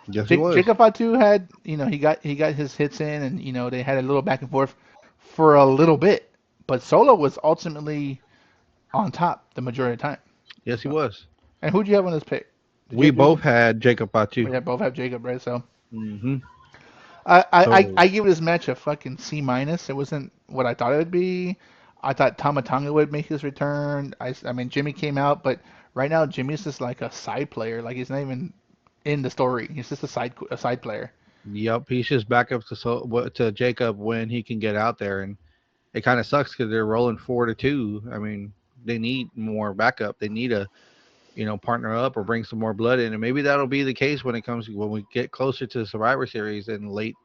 Yes, he was. Jacob Fatu had, he got his hits in, and they had a little back and forth for a little bit. But Solo was ultimately on top the majority of the time. Yes, he So, was. and who'd you have on this pick? Did you We have Jacob? both had Jacob Batu. We have both have Jacob, right? So Hmm. I So give this match a fucking C minus. It wasn't what I thought it would be. I thought Tamatanga would make his return. I mean Jimmy came out, but right now Jimmy's just like a side player. Like he's not even in the story. He's just a side player. yep, he's just back up to Jacob when he can get out there, and it kind of sucks because they're rolling 4-2. I mean, they need more backup. They need a partner up or bring some more blood in, and maybe that'll be the case when we get closer to the Survivor Series in late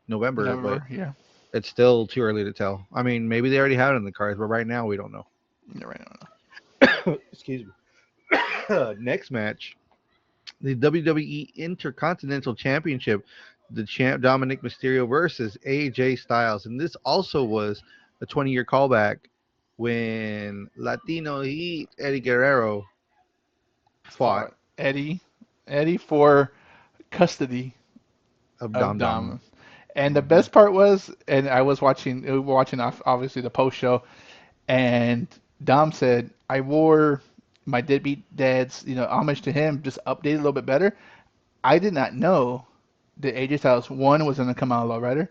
November. But Never, yeah. it's still too early to tell. I mean, maybe they already have it in the cards, but right now we don't know. Yeah, right now. Excuse me. Next match, the WWE Intercontinental Championship, the champ Dominic Mysterio versus AJ Styles, and this also was a 20-year callback when Latino Heat Eddie Guerrero fought Fought Eddie for custody of of Dom Dom. Dom. And the Hmm. best part was, and I was watching, we were watching obviously the post show, and Dom said, I wore my deadbeat dad's, homage to him, just updated a little bit better. I did not know that AJ Styles, one, was going to come out a lowrider,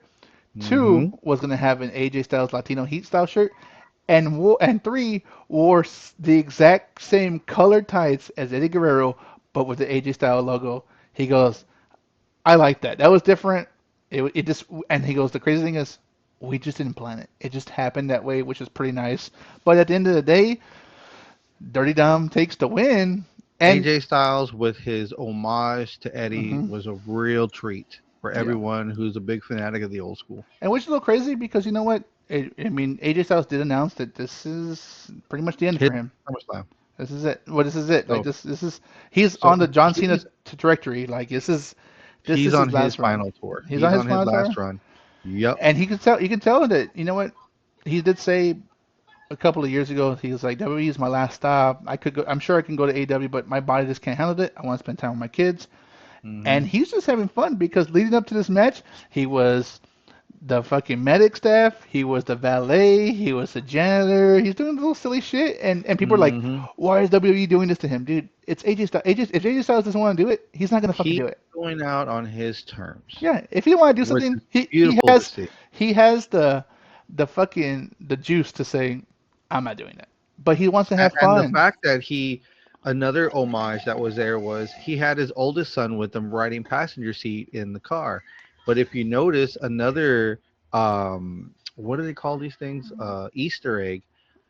two, Hmm. was going to have an AJ Styles Latino Heat style shirt, and three, wore the exact same colored tights as Eddie Guerrero, but with the AJ Styles logo. He goes, I like that. That was different. It just, and he goes, the crazy thing is, we just didn't plan it. It just happened that way, which is pretty nice. But at the end of the day, Dirty Dom takes the win. And AJ Styles with his homage to Eddie mhm, was a real treat for yeah, everyone who's a big fanatic of the old school. and which is a little crazy because you know what? I mean, AJ Styles did announce that this is pretty much the end His for him. SummerSlam. This is it. Well, this is it. Like So this is he's so on the John Cena he's trajectory. Like this he's is on his his last run. final tour. He's He's on his on his final last tour, run. Yep. and you can tell that you know what he did say a couple of years ago. He was like, WWE is my last stop. I could go. I'm sure I can go to AEW, but my body just can't handle it. I want to spend time with my kids. Hmm. And he's just having fun because leading up to this match, he was the fucking medic staff. He was the valet. He was the janitor. He's doing little silly shit, and people are like, Hmm. "Why is WWE doing this to him, dude? It's AJ Styles. If AJ Styles doesn't want to do it, he's not gonna fucking He's do it. going out on his terms, Yeah, if he don't want to do which something, is he beautiful to has see. he has the fucking the juice to say, I'm not doing that. But he wants to have And the fun. fact that he another homage that was there was he had his oldest son with him riding passenger seat in the car. But if you notice, another what do they call these things? Easter egg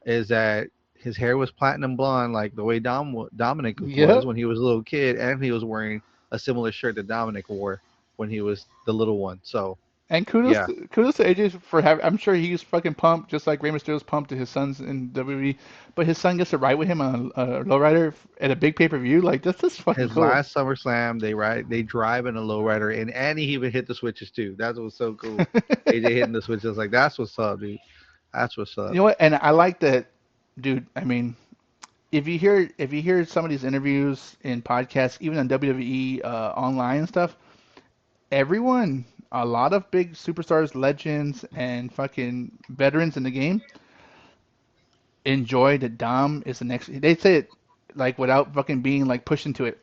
is that his hair was platinum blonde, like the way Dominic was Yep. when he was a little kid, and he was wearing a similar shirt that Dominic wore when he was the little one. So And yeah, kudos to AJ for having. I'm sure he's fucking pumped, just like Rey Mysterio's pumped to his sons in WWE. But his son gets to ride with him on a lowrider at a big pay-per-view. Like that's fucking his cool. last SummerSlam, they drive in a lowrider, and he even hit the switches too. That was so cool. AJ hitting the switches, like that's what's up, dude. That's what's You up. know what? And I like that, dude. I mean, if you hear some of these interviews in podcasts, even on WWE online and stuff, everyone, a lot of big superstars, legends, and fucking veterans in the game enjoy that Dom is the next. They say it like without fucking being like pushed into it.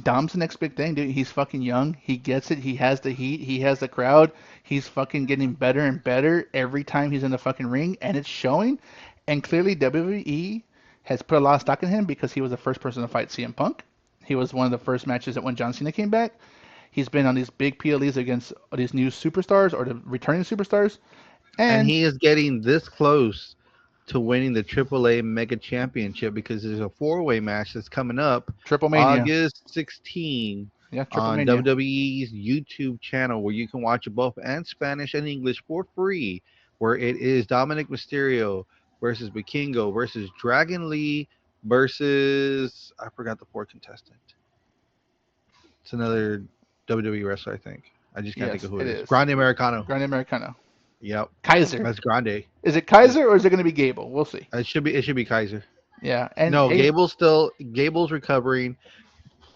Dom's the next big thing, dude. He's fucking young. He gets it. He has the heat. He has the crowd. He's fucking getting better and better every time he's in the fucking ring, and it's showing. And clearly, WWE has put a lot of stock in him because he was the first person to fight CM Punk. He was one of the first matches that when John Cena came back. He's been on these big PLEs against these new superstars or the returning superstars. And And he is getting this close to winning the AAA Mega Championship because there's a four-way match that's coming up Triple Mania. August 16 Yeah, Triple on Mania. WWE's YouTube channel where you can watch it both in Spanish and English for free. Where it is Dominic Mysterio versus Vikingo versus Dragon Lee versus I forgot the fourth contestant. It's another WWE wrestler, I think. I just can't think of Yes, who it it is. is. Grande Americano. Grande Americano. Yep, Kaiser. that's Grande. Is it That's Kaiser or is it going to be Gable? We'll see. it should be Kaiser. Yeah, and No, hey, Gable's recovering.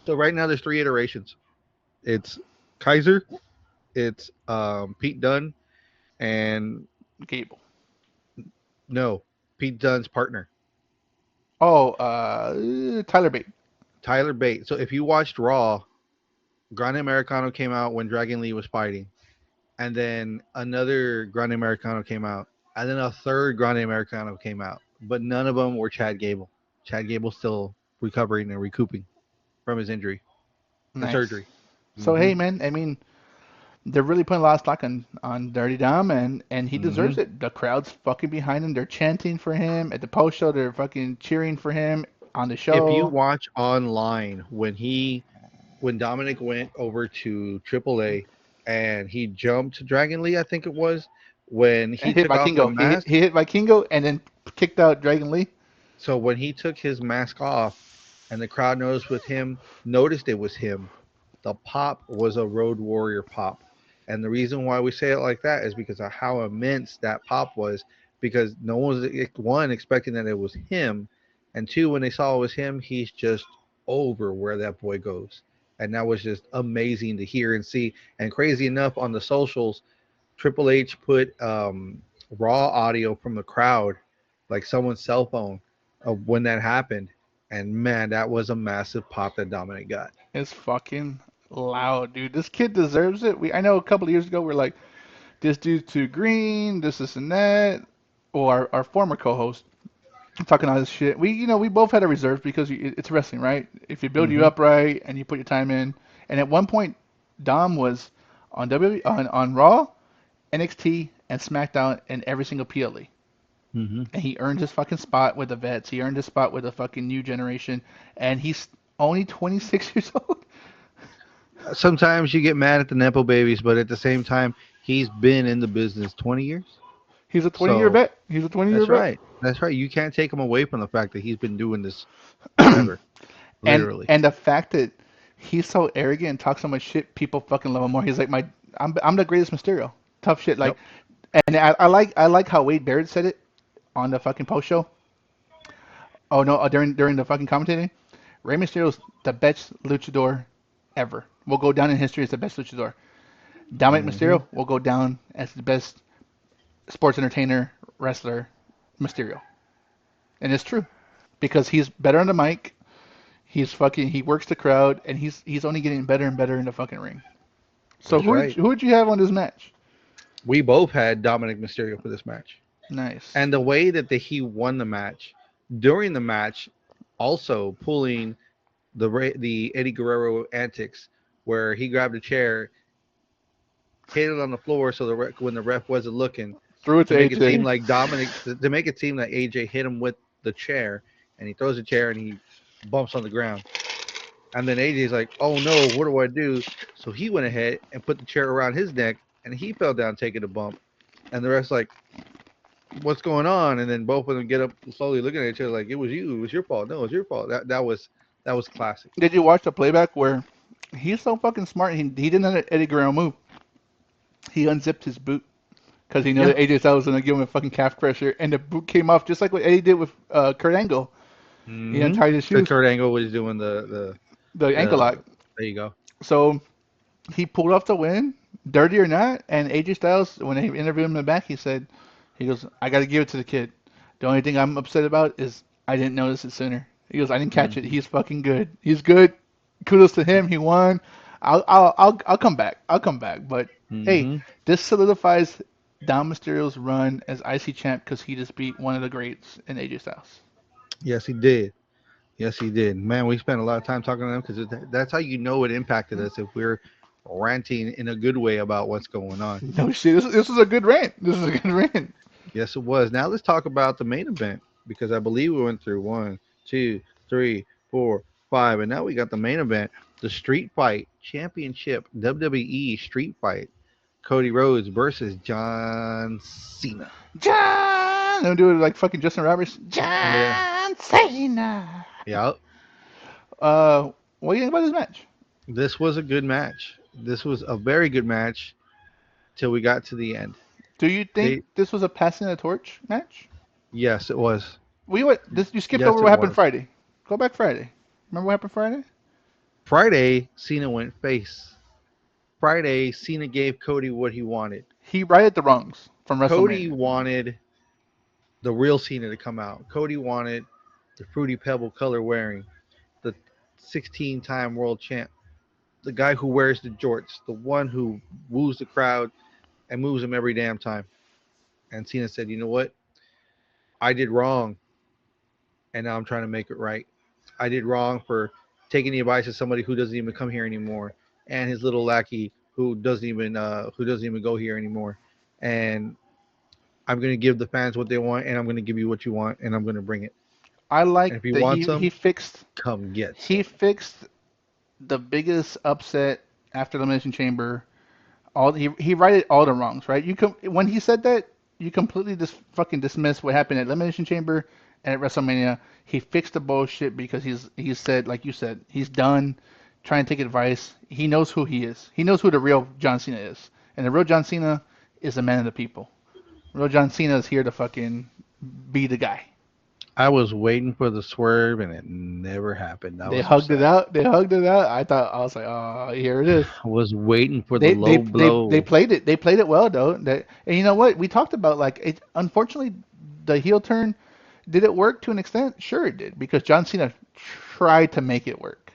So right now there's three iterations. It's Kaiser, it's Pete Dunne, and Gable. no, Pete Dunne's partner, Oh, Tyler Bate. Tyler Bate. So if you watched Raw, Grande Americano came out when Dragon Lee was fighting, and then another Grande Americano came out, and then a third Grande Americano came out, but none of them were Chad Gable. Chad Gable's still recovering and recouping from his injury and Nice. surgery. So Hmm. hey, man, I mean, they're really putting a lot of stock on Dirty Dom, and he deserves Hmm. it. The crowd's fucking behind him. They're chanting for him at the post show. They're fucking cheering for him on the If you show. watch online when Dominic went over to AAA and he jumped Dragon Lee, I think it was when And he hit took off the Vikingo. mask. He hit Vikingo and then kicked out Dragon Lee. So when he took his mask off and the crowd noticed it was him, the pop was a Road Warrior pop. And the reason why we say it like that is because of how immense that pop was. Because no one was one expecting that it was him, and two, when they saw it was him, he's just over where that boy goes, and that was just amazing to hear and see. And crazy enough, on the socials, Triple H put raw audio from the crowd, like someone's cell phone, of when that happened. And man, that was a massive pop that Dominic got. It's fucking loud, dude. This kid deserves it. I know a couple of years ago we're like, this dude's too green, this and that. Or our former co-host talking all this shit. We both had a reserve because it's wrestling, right? If you build you Hmm. up right and you put your time in, and at one point, Dom was on on Raw, NXT, and SmackDown in every single PLE, Hmm. and he earned his fucking spot with the vets. He earned his spot with the fucking new generation, and he's only 26 years old. Sometimes you get mad at the nepo babies, but at the same time, he's been in the business 20 years. He's a 20-year So vet. He's a 20-year that's vet. right. That's right. You can't take him away from the fact that he's been doing this forever, and literally. and the fact that he's so arrogant and talks so much shit, people fucking love him more. He's like I'm the greatest Mysterio. Tough shit. Like, Yep. and I like how Wade Barrett said it on the fucking post show. Oh no, during the fucking commentating, Rey Mysterio's the best luchador ever. Will go down in history as the best luchador. Dominic Hmm. Mysterio will go down as the best sports entertainer wrestler, Mysterio, and it's true because he's better on the mic. He works the crowd and he's only getting better and better in the fucking ring. So That's right. who did you have on this match? We both had Dominic Mysterio for this match. Nice. And the way that he won the match, during the match, also pulling the Eddie Guerrero antics, where he grabbed a chair, hit it on the floor, so when the ref wasn't looking, Threw it to to make it seem AJ. like to make it seem like AJ hit him with the chair, and he throws the chair and he bumps on the ground. And then AJ's like, "Oh no, what do I do?" So he went ahead and put the chair around his neck, and he fell down taking a bump. And the ref's like, "What's going on?" And then both of them get up slowly, looking at each other like, "It was you. It was your fault. No, it was your fault." That was classic. Did you watch the playback where he's so fucking smart? He didn't have an Eddie Guerrero move. He unzipped his boot because he knew Yeah. that AJ Styles was gonna give him a fucking calf crusher, and the boot came off just like what Eddie did with Kurt Angle. He Mm-hmm. untied his Because shoes, Kurt Angle was doing the ankle the. lock. There you go. So he pulled off the win, dirty or not. And AJ Styles, when they interviewed him in the back, he goes, I got to give it to the kid. The only thing I'm upset about is I didn't notice it sooner. He goes, I didn't catch it. Mm-hmm. He's fucking good. He's good. Kudos to him. He won. I'll come back. I'll come back. But hey, Mm-hmm. this solidifies Dom Mysterio's run as IC champ because he just beat one of the greats in AJ Styles. Yes, he did. Yes, he did. Man, we spent a lot of time talking to them because that's how you know it impacted us if we're ranting in a good way about what's going on. No shit. This is a good rant. This is a good rant. Yes, it was. Now let's talk about the main event because I believe we went through one, two, three, four, five, and now we got the main event, the Street Fight Championship WWE Street Fight. Cody Rhodes versus John Cena. John. Don't do it like fucking Justin Roberts. Oh yeah, John Cena. yeah. What do you think about this match? This was a good match. This was a very good match till we got to the end. Do you think They this was a passing the torch match? Yes, it was. We what? This you skipped over Yes, what it happened was. Friday. Go back Friday. Remember what happened Friday? Friday, Cena went face. Friday, Cena gave Cody what he wanted. He righted the wrongs from Cody WrestleMania. wanted the real Cena to come out. Cody wanted the Fruity Pebble color wearing, the 16-time world champ, the guy who wears the jorts, the one who woos the crowd and moves them every damn time. And Cena said, "You know what? I did wrong, and now I'm trying to make it right. I did wrong for taking the advice of somebody who doesn't even come here anymore, and his little lackey who doesn't even go here anymore. And I'm gonna give the fans what they want, and I'm gonna give you what you want, and I'm gonna bring it. I And if like you that want some, come get he some." fixed the biggest upset after the Elimination Chamber. All he righted all the wrongs, right? When he said that, you completely just fucking dismissed what happened at Elimination Chamber and at WrestleMania. He fixed the bullshit because he said, like you said, he's done trying to take advice. He knows who he is. He knows who the real John Cena is, and the real John Cena is a man of the people. Real John Cena is here to fucking be the guy. I was waiting for the swerve, and it never happened. I They was hugged it upset. out. They hugged it out. I was like, oh, here it is. I was waiting for the They low they they blow. played it. They played it well though. And you know what? We talked about like it. Unfortunately, the heel turn did it work to an extent? Sure, it did because John Cena tried to make it work.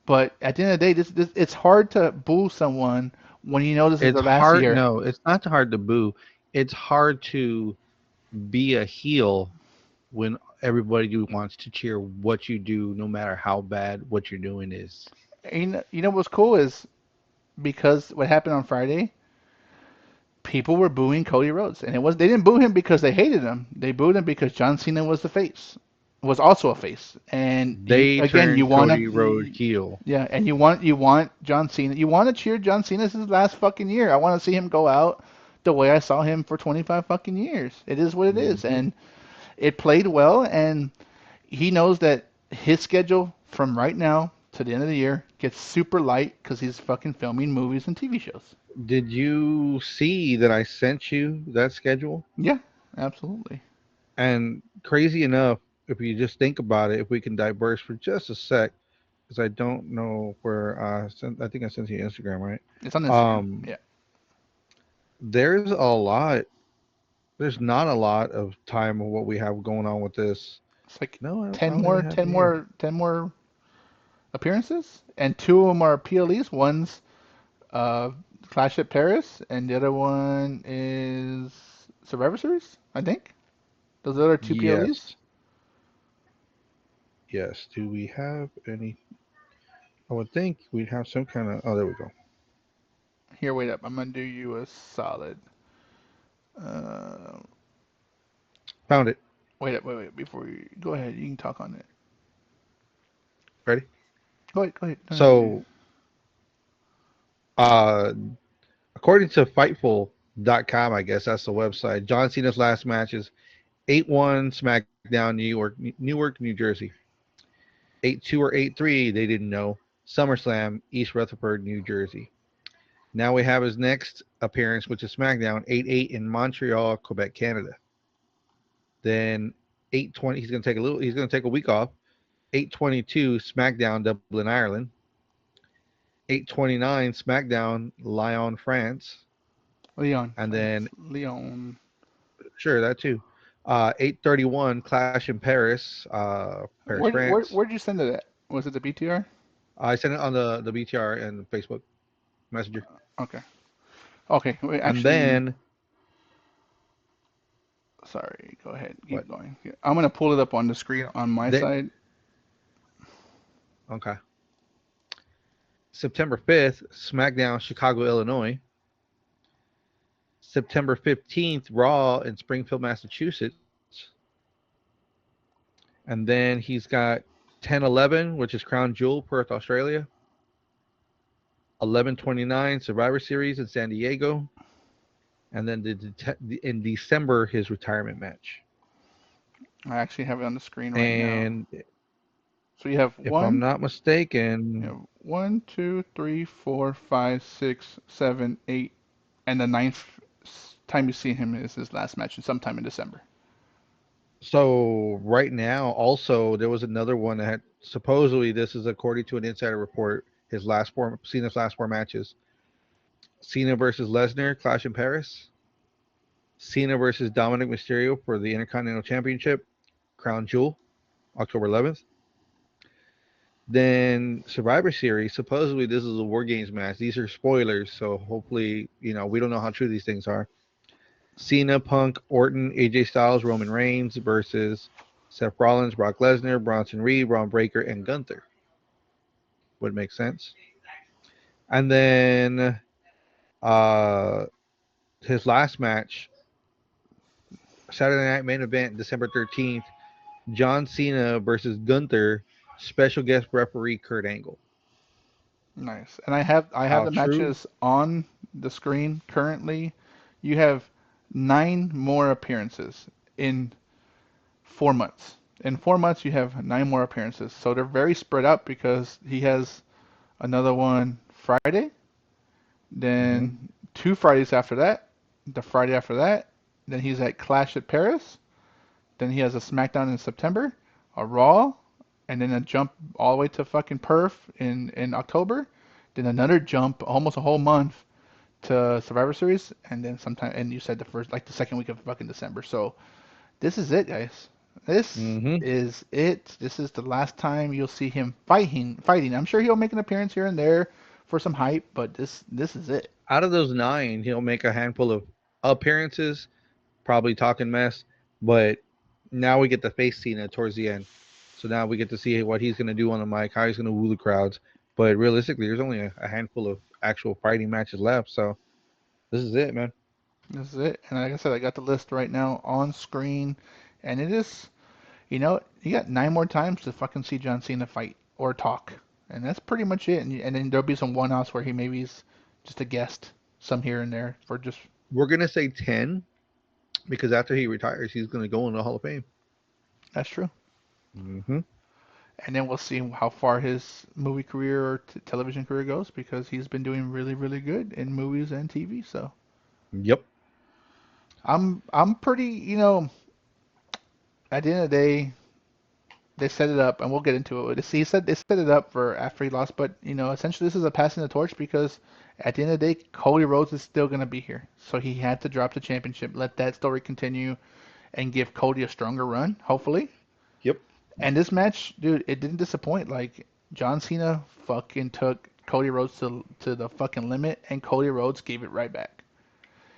But at the end of the day, this it's hard to boo someone when you know this is It's their last hard. year. No, it's not hard to boo. It's hard to be a heel when everybody wants to cheer what you do, no matter how bad what you're doing is. And you know what's cool is because what happened on Friday, people were booing Cody Rhodes, and it was they didn't boo him because they hated him. They booed him because John Cena was the face, was also a face, and They again, you turned wanna, Cody Rhodes heel. yeah, and you want John Cena, you want to cheer John Cena. This is his last fucking year. I want to see him go out the way I saw him for 25 fucking years. It is what it is, Hmm. and it played well, and he knows that his schedule from right now to the end of the year gets super light because he's fucking filming movies and TV shows. Did you see that I sent you that schedule? Yeah, absolutely. And crazy enough, if you just think about it, if we can diverse for just a sec, because I don't know where I think I sent you Instagram, right? It's on Instagram. Um, Yeah. there's a lot. There's not a lot of time of what we have going on with this. It's like No, I 10 don't even more, have 10 it here. more, 10 more appearances, and two of them are PLEs. One's uh, Clash at Paris, and the other one is Survivor Series, I think. Those other two PLEs. Yes. Yes. Do we have any? I would think we'd have some kind of. Oh, there we go. Here, wait up. I'm gonna do you a solid. Uh, Found it. wait up, wait. Before you go ahead, you can talk on it. Ready? Go ahead, go ahead. No, no, So, uh, according to Fightful.com, I guess that's the website. John Cena's last match is 8-1 SmackDown, Newark, New Jersey. 8-2 or 8-3, they didn't know. SummerSlam, East Rutherford, New Jersey. Now we have his next appearance, which is SmackDown, 8-8 in Montreal, Quebec, Canada. Then 8-20, he's gonna take a week off. 8-22 SmackDown, Dublin, Ireland. 8-29 SmackDown, Lyon, France. Leon, And France, then Leon. sure that too. 8:31 Clash in Paris, Paris, France. Where'd you send it at? Was it the BTR? I sent it on the BTR and Facebook Messenger. Okay. Okay. Wait, And actually, then sorry. Go ahead. what? Keep going. I'm gonna pull it up on the screen on my Then side. okay. September 5th, SmackDown, Chicago, Illinois. September 15th, Raw in Springfield, Massachusetts. And then he's got 10-11, which is Crown Jewel, Perth, Australia. 11-29 Survivor Series in San Diego. And then in December, his retirement match. I actually have it on the screen right now. And So you have if I'm one, not you mistaken, have 1, 2, 3, 4, 5, 6, 7, 8, and the ninth time you see him is his last match, sometime in December. so right now, also there was another one that had supposedly this is according to an insider report. His last four, Cena's last four matches: Cena versus Lesnar, Clash in Paris; Cena versus Dominic Mysterio for the Intercontinental Championship, Crown Jewel, October 11th. Then Survivor Series. Supposedly this is a War Games match. These are spoilers, so hopefully we don't know how true these things are. Cena, Punk, Orton, AJ Styles, Roman Reigns versus Seth Rollins, Brock Lesnar, Bronson Reed, Braun Breaker, and Gunther. Would make sense. And then uh his last match, Saturday Night Main Event, December 13th, John Cena versus Gunther, special guest referee Kurt Angle. Nice. And I have How the true? matches on the screen currently. You have 9 more appearances in 4 months. In 4 months, you have 9 more appearances. So they're very spread out because he has another one Friday, Hmm. then 2 Fridays after that, the Friday after that, then he's at Clash at Paris, then he has a SmackDown in September, a Raw, and then a jump all the way to fucking Perth in October, then another jump almost a whole month to Survivor Series, and then sometime, and you said the first, like the second week of fucking December. So this is it, guys. This Hmm. is it. This is the last time you'll see him fighting. I'm sure he'll make an appearance here and there for some hype, but this is it. Out of those nine, he'll make a handful of appearances, probably talking mess, but now we get the face Cena towards the end. So now we get to see what he's going to do on the mic, how he's going to woo the crowds. But realistically, there's only a handful of actual fighting matches left. So this is it, man. This is it. And like I said, I got the list right now on screen, and it is, you got 9 more times to fucking see John Cena fight or talk, and that's pretty much it. And then there'll be some one-offs where he maybe is just a guest, some here and there for just. We're going to say 10 because after he retires, he's going to go in the Hall of Fame. That's true. Hmm. And then we'll see how far his movie career or television career goes because he's been doing really, really good in movies and TV. So Yep. I'm pretty, at the end of the day, they set it up, and we'll get into it. He said they set it up for after he lost, but essentially this is a passing the torch because at the end of the day, Cody Rhodes is still gonna be here, so he had to drop the championship, let that story continue, and give Cody a stronger run, hopefully. Yep. And this match, dude, it didn't disappoint. Like John Cena fucking took Cody Rhodes to the fucking limit, and Cody Rhodes gave it right back.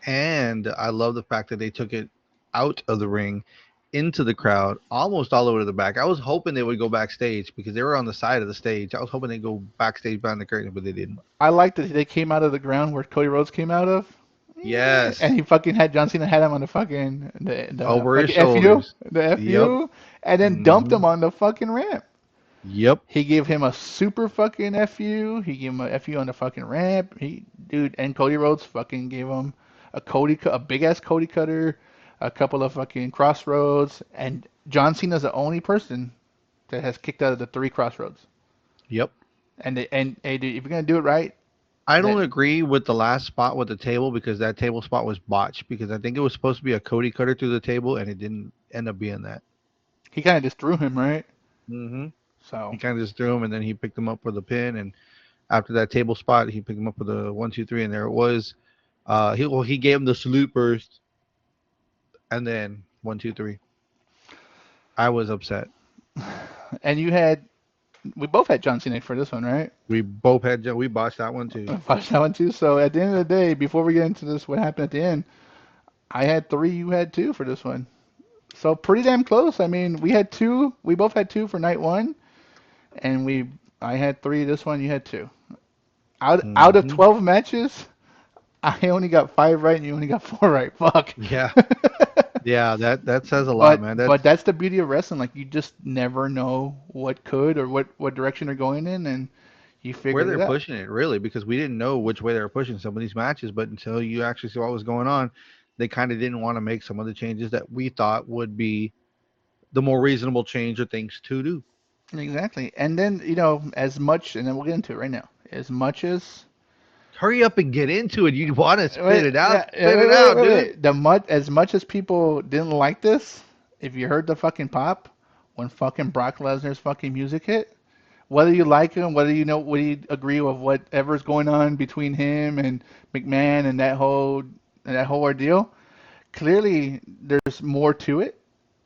And I love the fact that they took it out of the ring into the crowd, almost all the way to the back. I was hoping they would go backstage because they were on the side of the stage. I was hoping they'd go backstage behind the curtain, but they didn't. I like that they came out of the ground where Cody Rhodes came out of. And Yes, he fucking had John Cena had him on the fucking the over his fucking FU, shoulders. the Yep. FU, and then dumped Hmm. him on the fucking ramp. Yep. He gave him a super fucking FU. He gave him a FU on the fucking ramp. He dude and Cody Rhodes fucking gave him a big ass Cody cutter, a couple of fucking crossroads, and John Cena's the only person that has kicked out of the three crossroads. Yep. And hey, dude, if you're gonna do it right, I don't that agree with the last spot with the table because that table spot was botched because I think it was supposed to be a Cody cutter through the table and it didn't end up being that. he kind of just threw him right. Hmm. He So kind of just threw him and then he picked him up for the pin and after that table spot he picked him up for the 1, 2, 3 and there it was. He gave him the salute first and then 1, 2, 3. I was upset. and we both had John Cena for this one, right? We botched that one too. Watched that one too. So at the end of the day, before we get into this, what happened at the end? I had three, you had two for this one. So pretty damn close. I mean, we had two. We both had two for night one, and I had three this one. You had two. Out of Hmm. 12 matches, I only got five right, and you only got four right. Fuck. Yeah, yeah. That says a lot, man. But that's the beauty of wrestling. Like you just never know what could or what direction they're going in, and you Where figured they're it out. pushing it really because we didn't know which way they were pushing some of these matches, but until you actually saw what was going on, they kind of didn't want to make some of the changes that we thought would be the more reasonable change or things to do. Exactly. And then, as much, and then we'll get into it right now. As much as Hurry up and get into it. You want to spit wait, it out? yeah, Spit it out, dude. as much as people didn't like this, if you heard the fucking pop when fucking Brock Lesnar's fucking music hit, whether you like him, whether you agree with whatever's going on between him and McMahon and that whole ordeal, clearly there's more to it.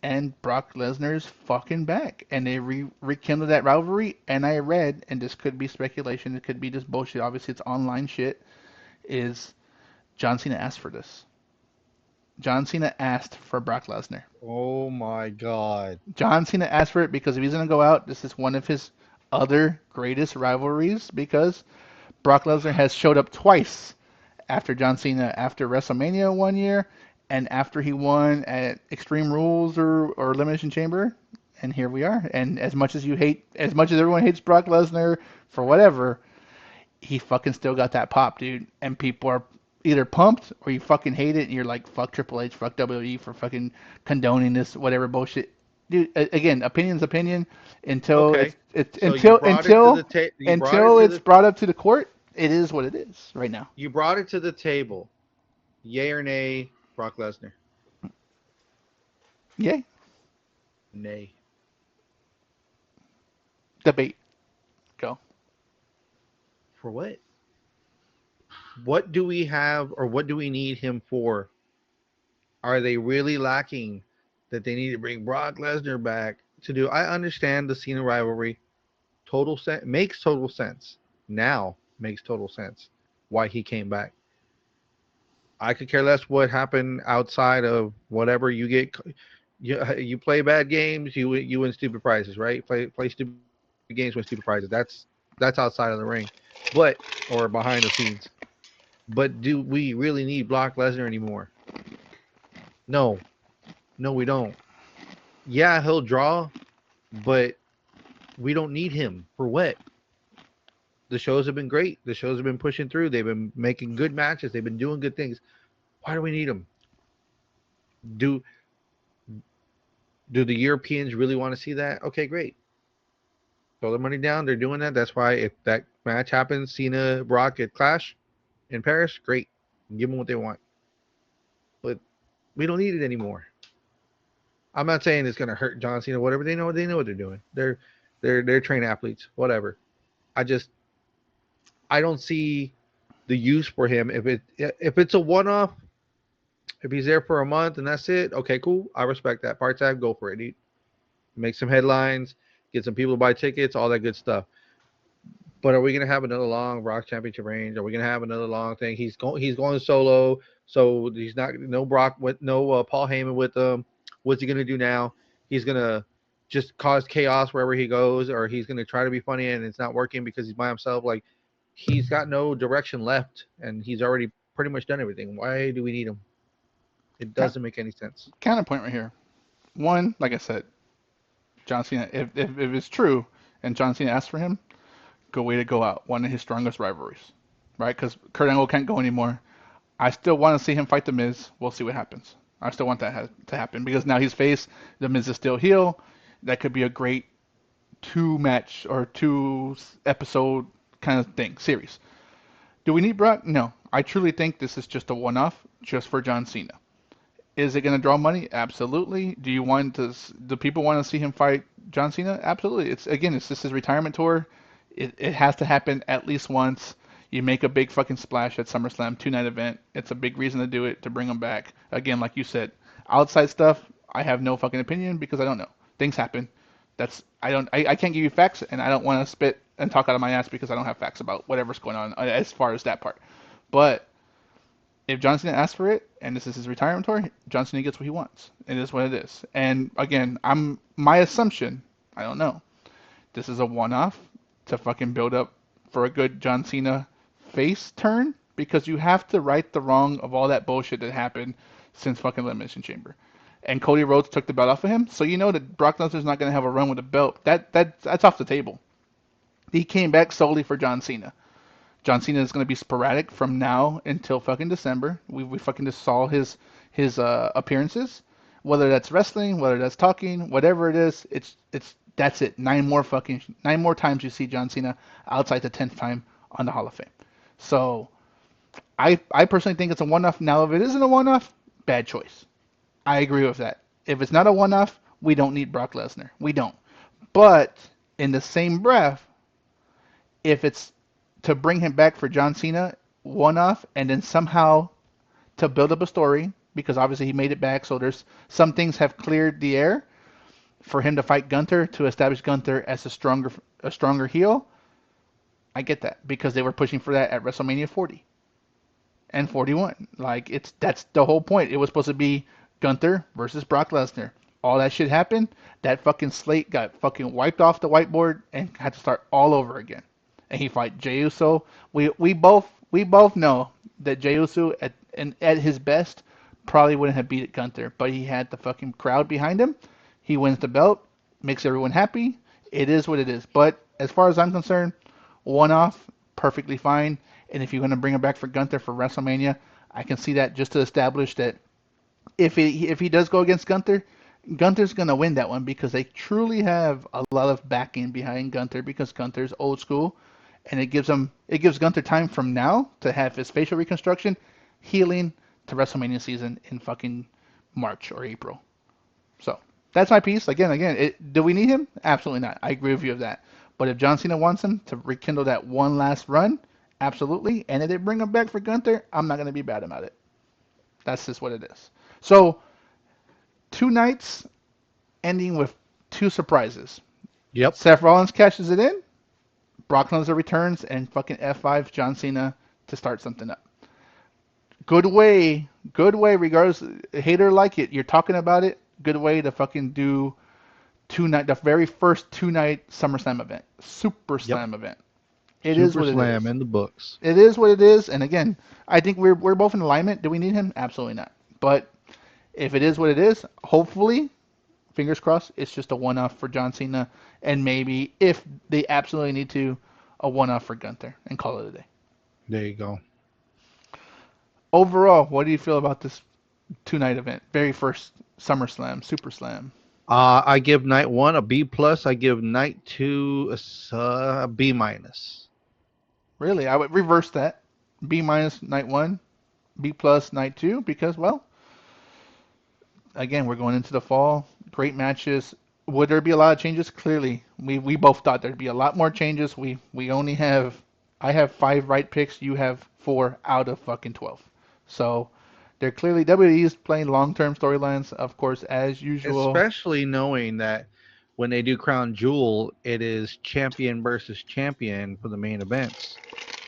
And Brock Lesnar's fucking back, and they rekindled that rivalry. And I read, and this could be speculation, it could be just bullshit. Obviously, it's online shit. Is John Cena asked for this? John Cena asked for Brock Lesnar. Oh my god. John Cena asked for it because if he's gonna go out, this is one of his other greatest rivalries because Brock Lesnar has showed up twice after John Cena after WrestleMania one year and after he won at Extreme Rules or Elimination Chamber. And here we are. And as much as everyone hates Brock Lesnar for whatever, he fucking still got that pop, dude. And people are either pumped or you fucking hate it and you're like, fuck Triple H, fuck WWE for fucking condoning this whatever bullshit. Dude, again, opinion's opinion until Okay. it's So you brought it to the you brought it until to it's the brought up to the court. It is what it is right now. you brought it to the table. Yay or nay, Brock Lesnar? Yay. Nay. Debate. Go. For what? What do we have or what do we need him for? Are they really lacking that they need to bring Brock Lesnar back to do? I understand the Cena rivalry. Total sense makes total sense. Now makes total sense why he came back. I could care less what happened outside of whatever you get. You play bad games, you win stupid prizes, right? Play stupid games, win stupid prizes. That's outside of the ring, but or behind the scenes. But do we really need Brock Lesnar anymore? No, no, we don't. Yeah, he'll draw, but we don't need him for what? The shows have been great. The shows have been pushing through. They've been making good matches. They've been doing good things. Why do we need him? Do do the Europeans really want to see that? Okay, great. Throw their money down. They're doing that. That's why if that match happens, Cena Brock at Clash in Paris, great. Give them what they want. But we don't need it anymore. I'm not saying it's gonna hurt John Cena, whatever. They know what they're doing. They're trained athletes, whatever. I just I don't see the use for him if it's a one off. If he's there for a month and that's it, okay, cool. I respect that. Part time, go for it. Dude. Make some headlines, get some people to buy tickets, all that good stuff. But are we gonna have another long Brock Championship reign? Are we gonna have another long thing? He's going solo, so he's not no Brock with no Paul Heyman with him. What's he gonna do now? He's gonna just cause chaos wherever he goes, or he's gonna try to be funny and it's not working because he's by himself. Like he's got no direction left, and he's already pretty much done everything. Why do we need him? It doesn't make any sense. Counterpoint right here. One, like I said, John Cena. If it's true, and John Cena asked for him, good way to go out. One of his strongest rivalries, right? Because Kurt Angle can't go anymore. I still want to see him fight The Miz. We'll see what happens. I still want that to happen because now he's face. The Miz is still heel. That could be a great two match or two episode kind of thing series. Do we need Brock? No. I truly think this is just a one off just for John Cena. Is it going to draw money? Absolutely. Do you want to? Do people want to see him fight John Cena? Absolutely. It's just his retirement tour. It has to happen at least once. You make a big fucking splash at SummerSlam 2 night event. It's a big reason to do it to bring him back. Again, like you said, outside stuff. I have no fucking opinion because I don't know. Things happen. I can't give you facts, and I don't want to spit and talk out of my ass because I don't have facts about whatever's going on as far as that part. But if John Cena asks for it and this is his retirement tour, John Cena gets what he wants. It is what it is. And again, my assumption, I don't know. This is a one-off to fucking build up for a good John Cena face turn because you have to right the wrong of all that bullshit that happened since fucking Elimination Chamber. And Cody Rhodes took the belt off of him, so you know that Brock Lesnar's not going to have a run with the belt. That's off the table. He came back solely for John Cena. John Cena is going to be sporadic from now until fucking December. We fucking just saw his appearances, whether that's wrestling, whether that's talking, whatever it is. It's that's it. 9 more times you see John Cena outside the 10th time on the Hall of Fame. So I personally think it's a one-off. Now if it isn't a one-off, bad choice. I agree with that. If it's not a one-off, we don't need Brock Lesnar. We don't. But in the same breath, if it's to bring him back for John Cena one off and then somehow to build up a story because obviously he made it back, so there's some things have cleared the air for him to fight Gunther to establish Gunther as a stronger heel. I get that because they were pushing for that at WrestleMania 40 and 41. Like that's the whole point. It was supposed to be Gunther versus Brock Lesnar. All that shit happened. That fucking slate got fucking wiped off the whiteboard and had to start all over again. And he fight Jey Uso. We both know that Jey Uso at his best probably wouldn't have beat Gunther, but he had the fucking crowd behind him. He wins the belt, makes everyone happy. It is what it is. But as far as I'm concerned, one off, perfectly fine. And if you're going to bring him back for Gunther for WrestleMania, I can see that just to establish that if he does go against Gunther, Gunther's going to win that one because they truly have a lot of backing behind Gunther because Gunther's old school and it gives Gunther time from now to have his facial reconstruction healing to WrestleMania season in fucking March or April. So that's my piece. Again, do we need him? Absolutely not. I agree with you of that. But if John Cena wants him to rekindle that one last run, absolutely. And if they bring him back for Gunther, I'm not going to be bad about it. That's just what it is. So 2 nights ending with 2 surprises. Yep. Seth Rollins cashes it in. Brock Lesnar returns and fucking F5 John Cena to start something up. Good way, regardless, hater like it, you're talking about it, good way to fucking do the very first 2 night SummerSlam event, Super Yep. Slam event. It is Super what it Slam is. in the books. It is what it is, and again, I think we're both in alignment. Do we need him? Absolutely not. But if it is what it is, hopefully, fingers crossed, it's just a one-off for John Cena, and maybe if they absolutely need to, a one-off for Gunther, and call it a day. There you go. Overall, what do you feel about this 2 night event? Very first SummerSlam, Super Slam. I give night one a B plus. I give night two a B minus. Really, I would reverse that. B minus night one, B plus night two, because well, again, we're going into the fall. Great matches. Would there be a lot of changes? Clearly, we both thought there'd be a lot more changes. We only have I have 5 right picks. You have 4 out of fucking 12. So they're clearly WWE is playing long-term storylines, of course, as usual. Especially knowing that when they do Crown Jewel, it is champion versus champion for the main events.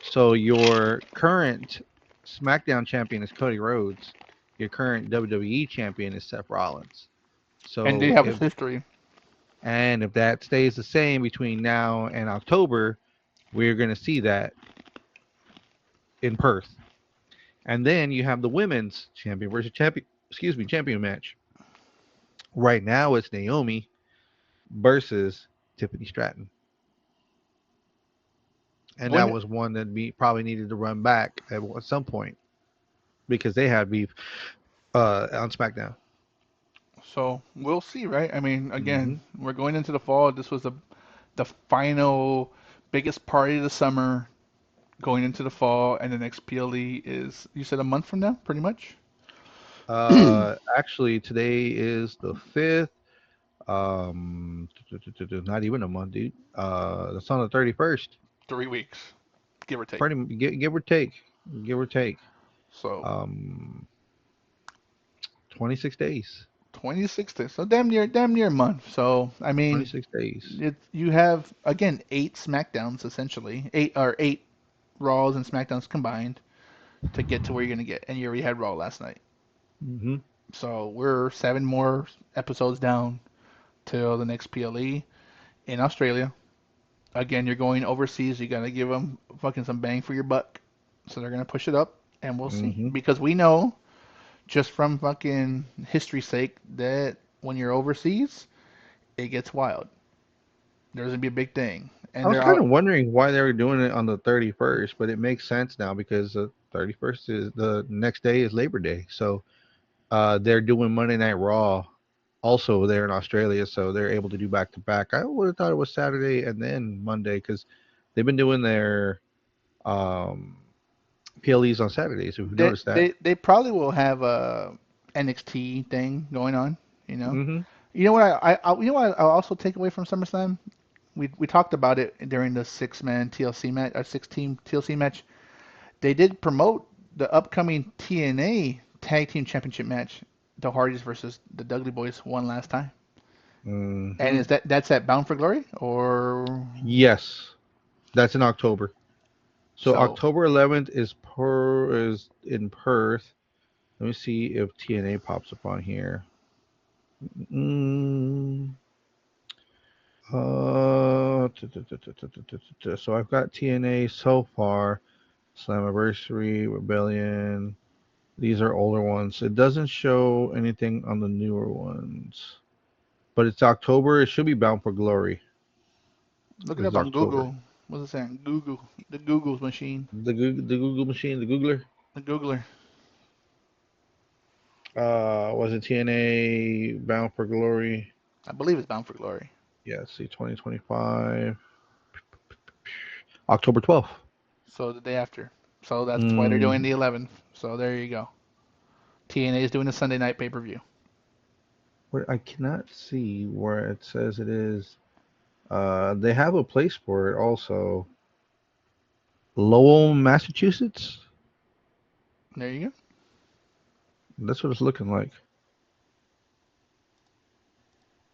So your current SmackDown champion is Cody Rhodes. Your current WWE champion is Seth Rollins. And they So have a if history. and if that stays the same between now and October, we're going to see that in Perth. And then you have the women's champion versus champion, champion match. Right now it's Naomi versus Tiffany Stratton, and that When was one that we probably needed to run back at some point because they had beef on SmackDown. so we'll see, right? I mean, again, Hmm. we're going into the fall. This was the final biggest party of the summer going into the fall, and the next PLE is you said a month from now, pretty much. Actually, today is the 5th. Not even a month, dude. That's on the 31st. 3 weeks, give or take. Pretty give or take, give or take. So Um, 26 days. 26 days, so damn near a month. So I mean, 26 days. you have again 8 SmackDowns essentially, eight Raws and SmackDowns combined to get to where you're gonna get, and you already had Raw last night. Hmm. So we're 7 more episodes down till the next PLE in Australia. Again, you're going overseas. You gotta give them fucking some bang for your buck. So they're gonna push it up, and we'll see. Hmm. Because we know just from fucking history's sake that when you're overseas, it gets wild. There's gonna be a big thing, I and was they're kind out. of wondering why they were doing it on the 31st, but it makes sense now because the 31st is the next day is Labor Day. So they're doing Monday Night Raw also there in Australia. So they're able to do back to back. I would have thought it was Saturday and then Monday because they've been doing their um, PLEs on Saturdays. If you've They noticed that. they probably will have a NXT thing going on. You know. Hmm. You know what you know what I'll also take away from SummerSlam. We talked about it during the 6 man TLC match, or 6 team TLC match. They did promote the upcoming TNA Tag Team Championship match, the Hardys versus the Dudley Boys, one last time. And Hmm. is that's at Bound for Glory or Yes, that's in October. So so? October 11th is in Perth. Let me see if TNA pops up on here. Mm, so I've got TNA so far. Slammiversary, Rebellion. These are older ones. It doesn't show anything on the newer ones. But it's October. It should be Bound for Glory. Look it This is up on October. Google. What's it saying? Google. The Google's machine. The Google machine, the Googler. The Googler. Was it TNA Bound for Glory? I believe it's Bound for Glory. Yeah, see 2025. October 12th. So the day after. So that's why they're doing Mm, the 11th. So there you go. TNA is doing a Sunday night pay-per-view. where I cannot see where it says it is. They have a place for it also. Lowell, Massachusetts. There you go. That's what it's looking like.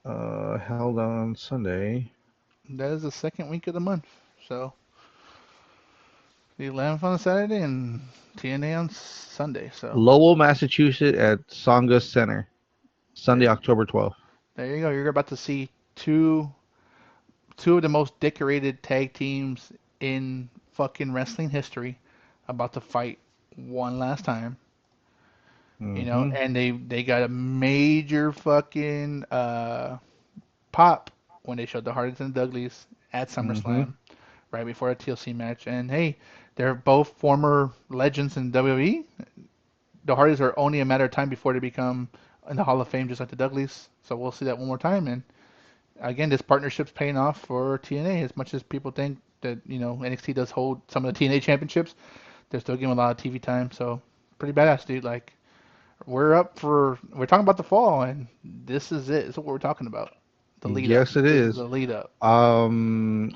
Held on Sunday. That is the second week of the month. So the 11th on Saturday and TNA on Sunday. So Lowell, Massachusetts at Songa Center. there Sunday, you, October 12th. there you go. You're about to see two of the most decorated tag teams in fucking wrestling history about to fight one last time. You know, Mm-hmm. and they got a major fucking pop when they showed the Hardys and Dudleys at Mm-hmm. SummerSlam right before a TLC match. And hey, they're both former legends in WWE. The Hardys are only a matter of time before they become in the Hall of Fame, just like the Dudleys. So we'll see that one more time. And again, this partnership's paying off for TNA. As much as people think that NXT does hold some of the TNA championships, they're still giving a lot of TV time. So pretty badass, dude. Like we're talking about the fall, and this is it. This is what we're talking about. The lead up. Yes, it This is is. the lead up.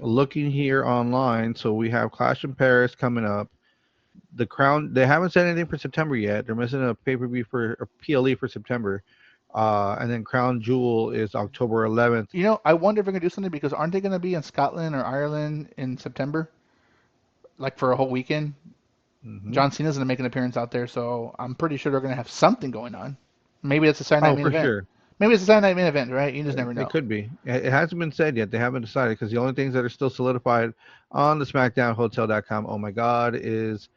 Looking here online, so we have Clash in Paris coming up. The Crown. They haven't said anything for September yet. They're missing a pay per view for a PLE for September. And then Crown Jewel is October 11th. I wonder if we're gonna do something because aren't they gonna be in Scotland or Ireland in September, like for a whole weekend? Hmm. John Cena's gonna make an appearance out there, so I'm pretty sure they're gonna have something going on. Maybe it's a Saturday Night Oh, Main for Event. sure. Maybe it's a Saturday night main event, right? You just never It know. could be. It hasn't been said yet. They haven't decided because the only things that are still solidified on the SmackDownHotel.com, oh my God, is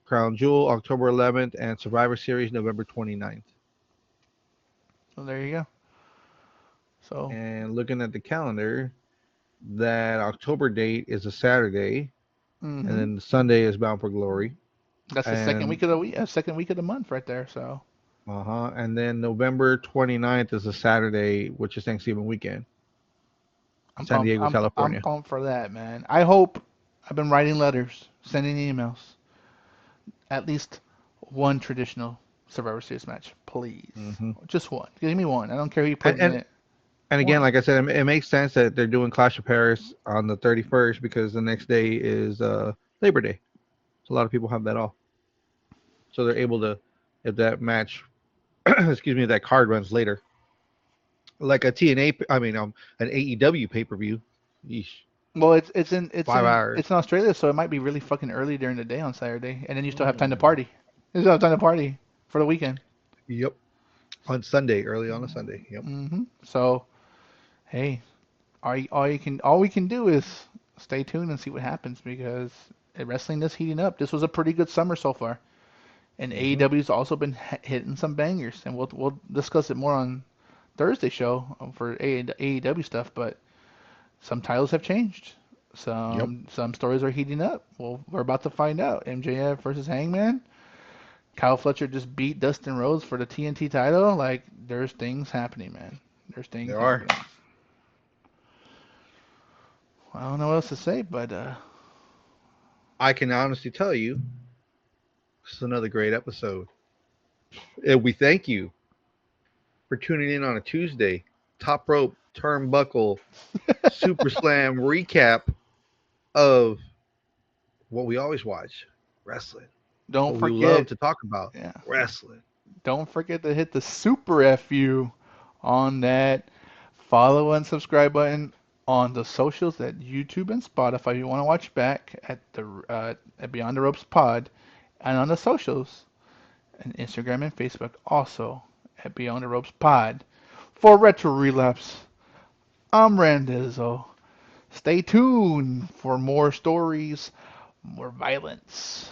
Crown Jewel October 11th and Survivor Series November 29th. So there you go. So, And looking at the calendar, that October date is a Saturday, and hmm then Sunday is Bound for Glory, that's the second and week of the week, second week of the month right there. So and then November 29th is a Saturday, which is Thanksgiving weekend, I'm San pumped. Diego, I'm California. pumped for that, man. I hope I've been writing letters, sending emails. At least one traditional Survivor Series match, please. hmm Just one. Give me one. I don't care who you And, put in and it. and again, One. like I said, it makes sense that they're doing Clash of Paris on the 31st because the next day is Labor Day. So a lot of people have that off, so they're able to, if that match, excuse me, that card runs later, like a TNA, I mean, an AEW pay per view. Yeesh, Well, 5 hours. it's in Australia, so it might be really fucking early during the day on Saturday, and then you still have time to Mm. party. You still have time to party for the weekend. Yep, on Sunday, early on a Sunday. Yep. So hey, all we can do is stay tuned and see what happens because wrestling is heating up. This was a pretty good summer so far, and hmm AEW's also been hitting some bangers, and we'll discuss it more on Thursday show for AEW stuff. But some titles have changed. Yep. Some stories are heating up. Well, we're about to find out. MJF versus Hangman. Kyle Fletcher just beat Dustin Rhodes for the TNT title. Like, there's things happening, man. There's things There are. happening. I don't know what else to say, but I can honestly tell you, this is another great episode. And we thank you for tuning in on a Tuesday. Top rope, turnbuckle, super slam recap of what we always watch, wrestling. don't What we love forget, to talk about, yeah, wrestling. don't forget to hit the super FU on that follow and subscribe button on the socials at YouTube and Spotify. If you want to watch back at Beyond the Ropes Pod, and on the socials and Instagram and Facebook also at Beyond the Ropes Pod. For Retro Relapse, I'm Randizzo. Stay tuned for more stories, more violence.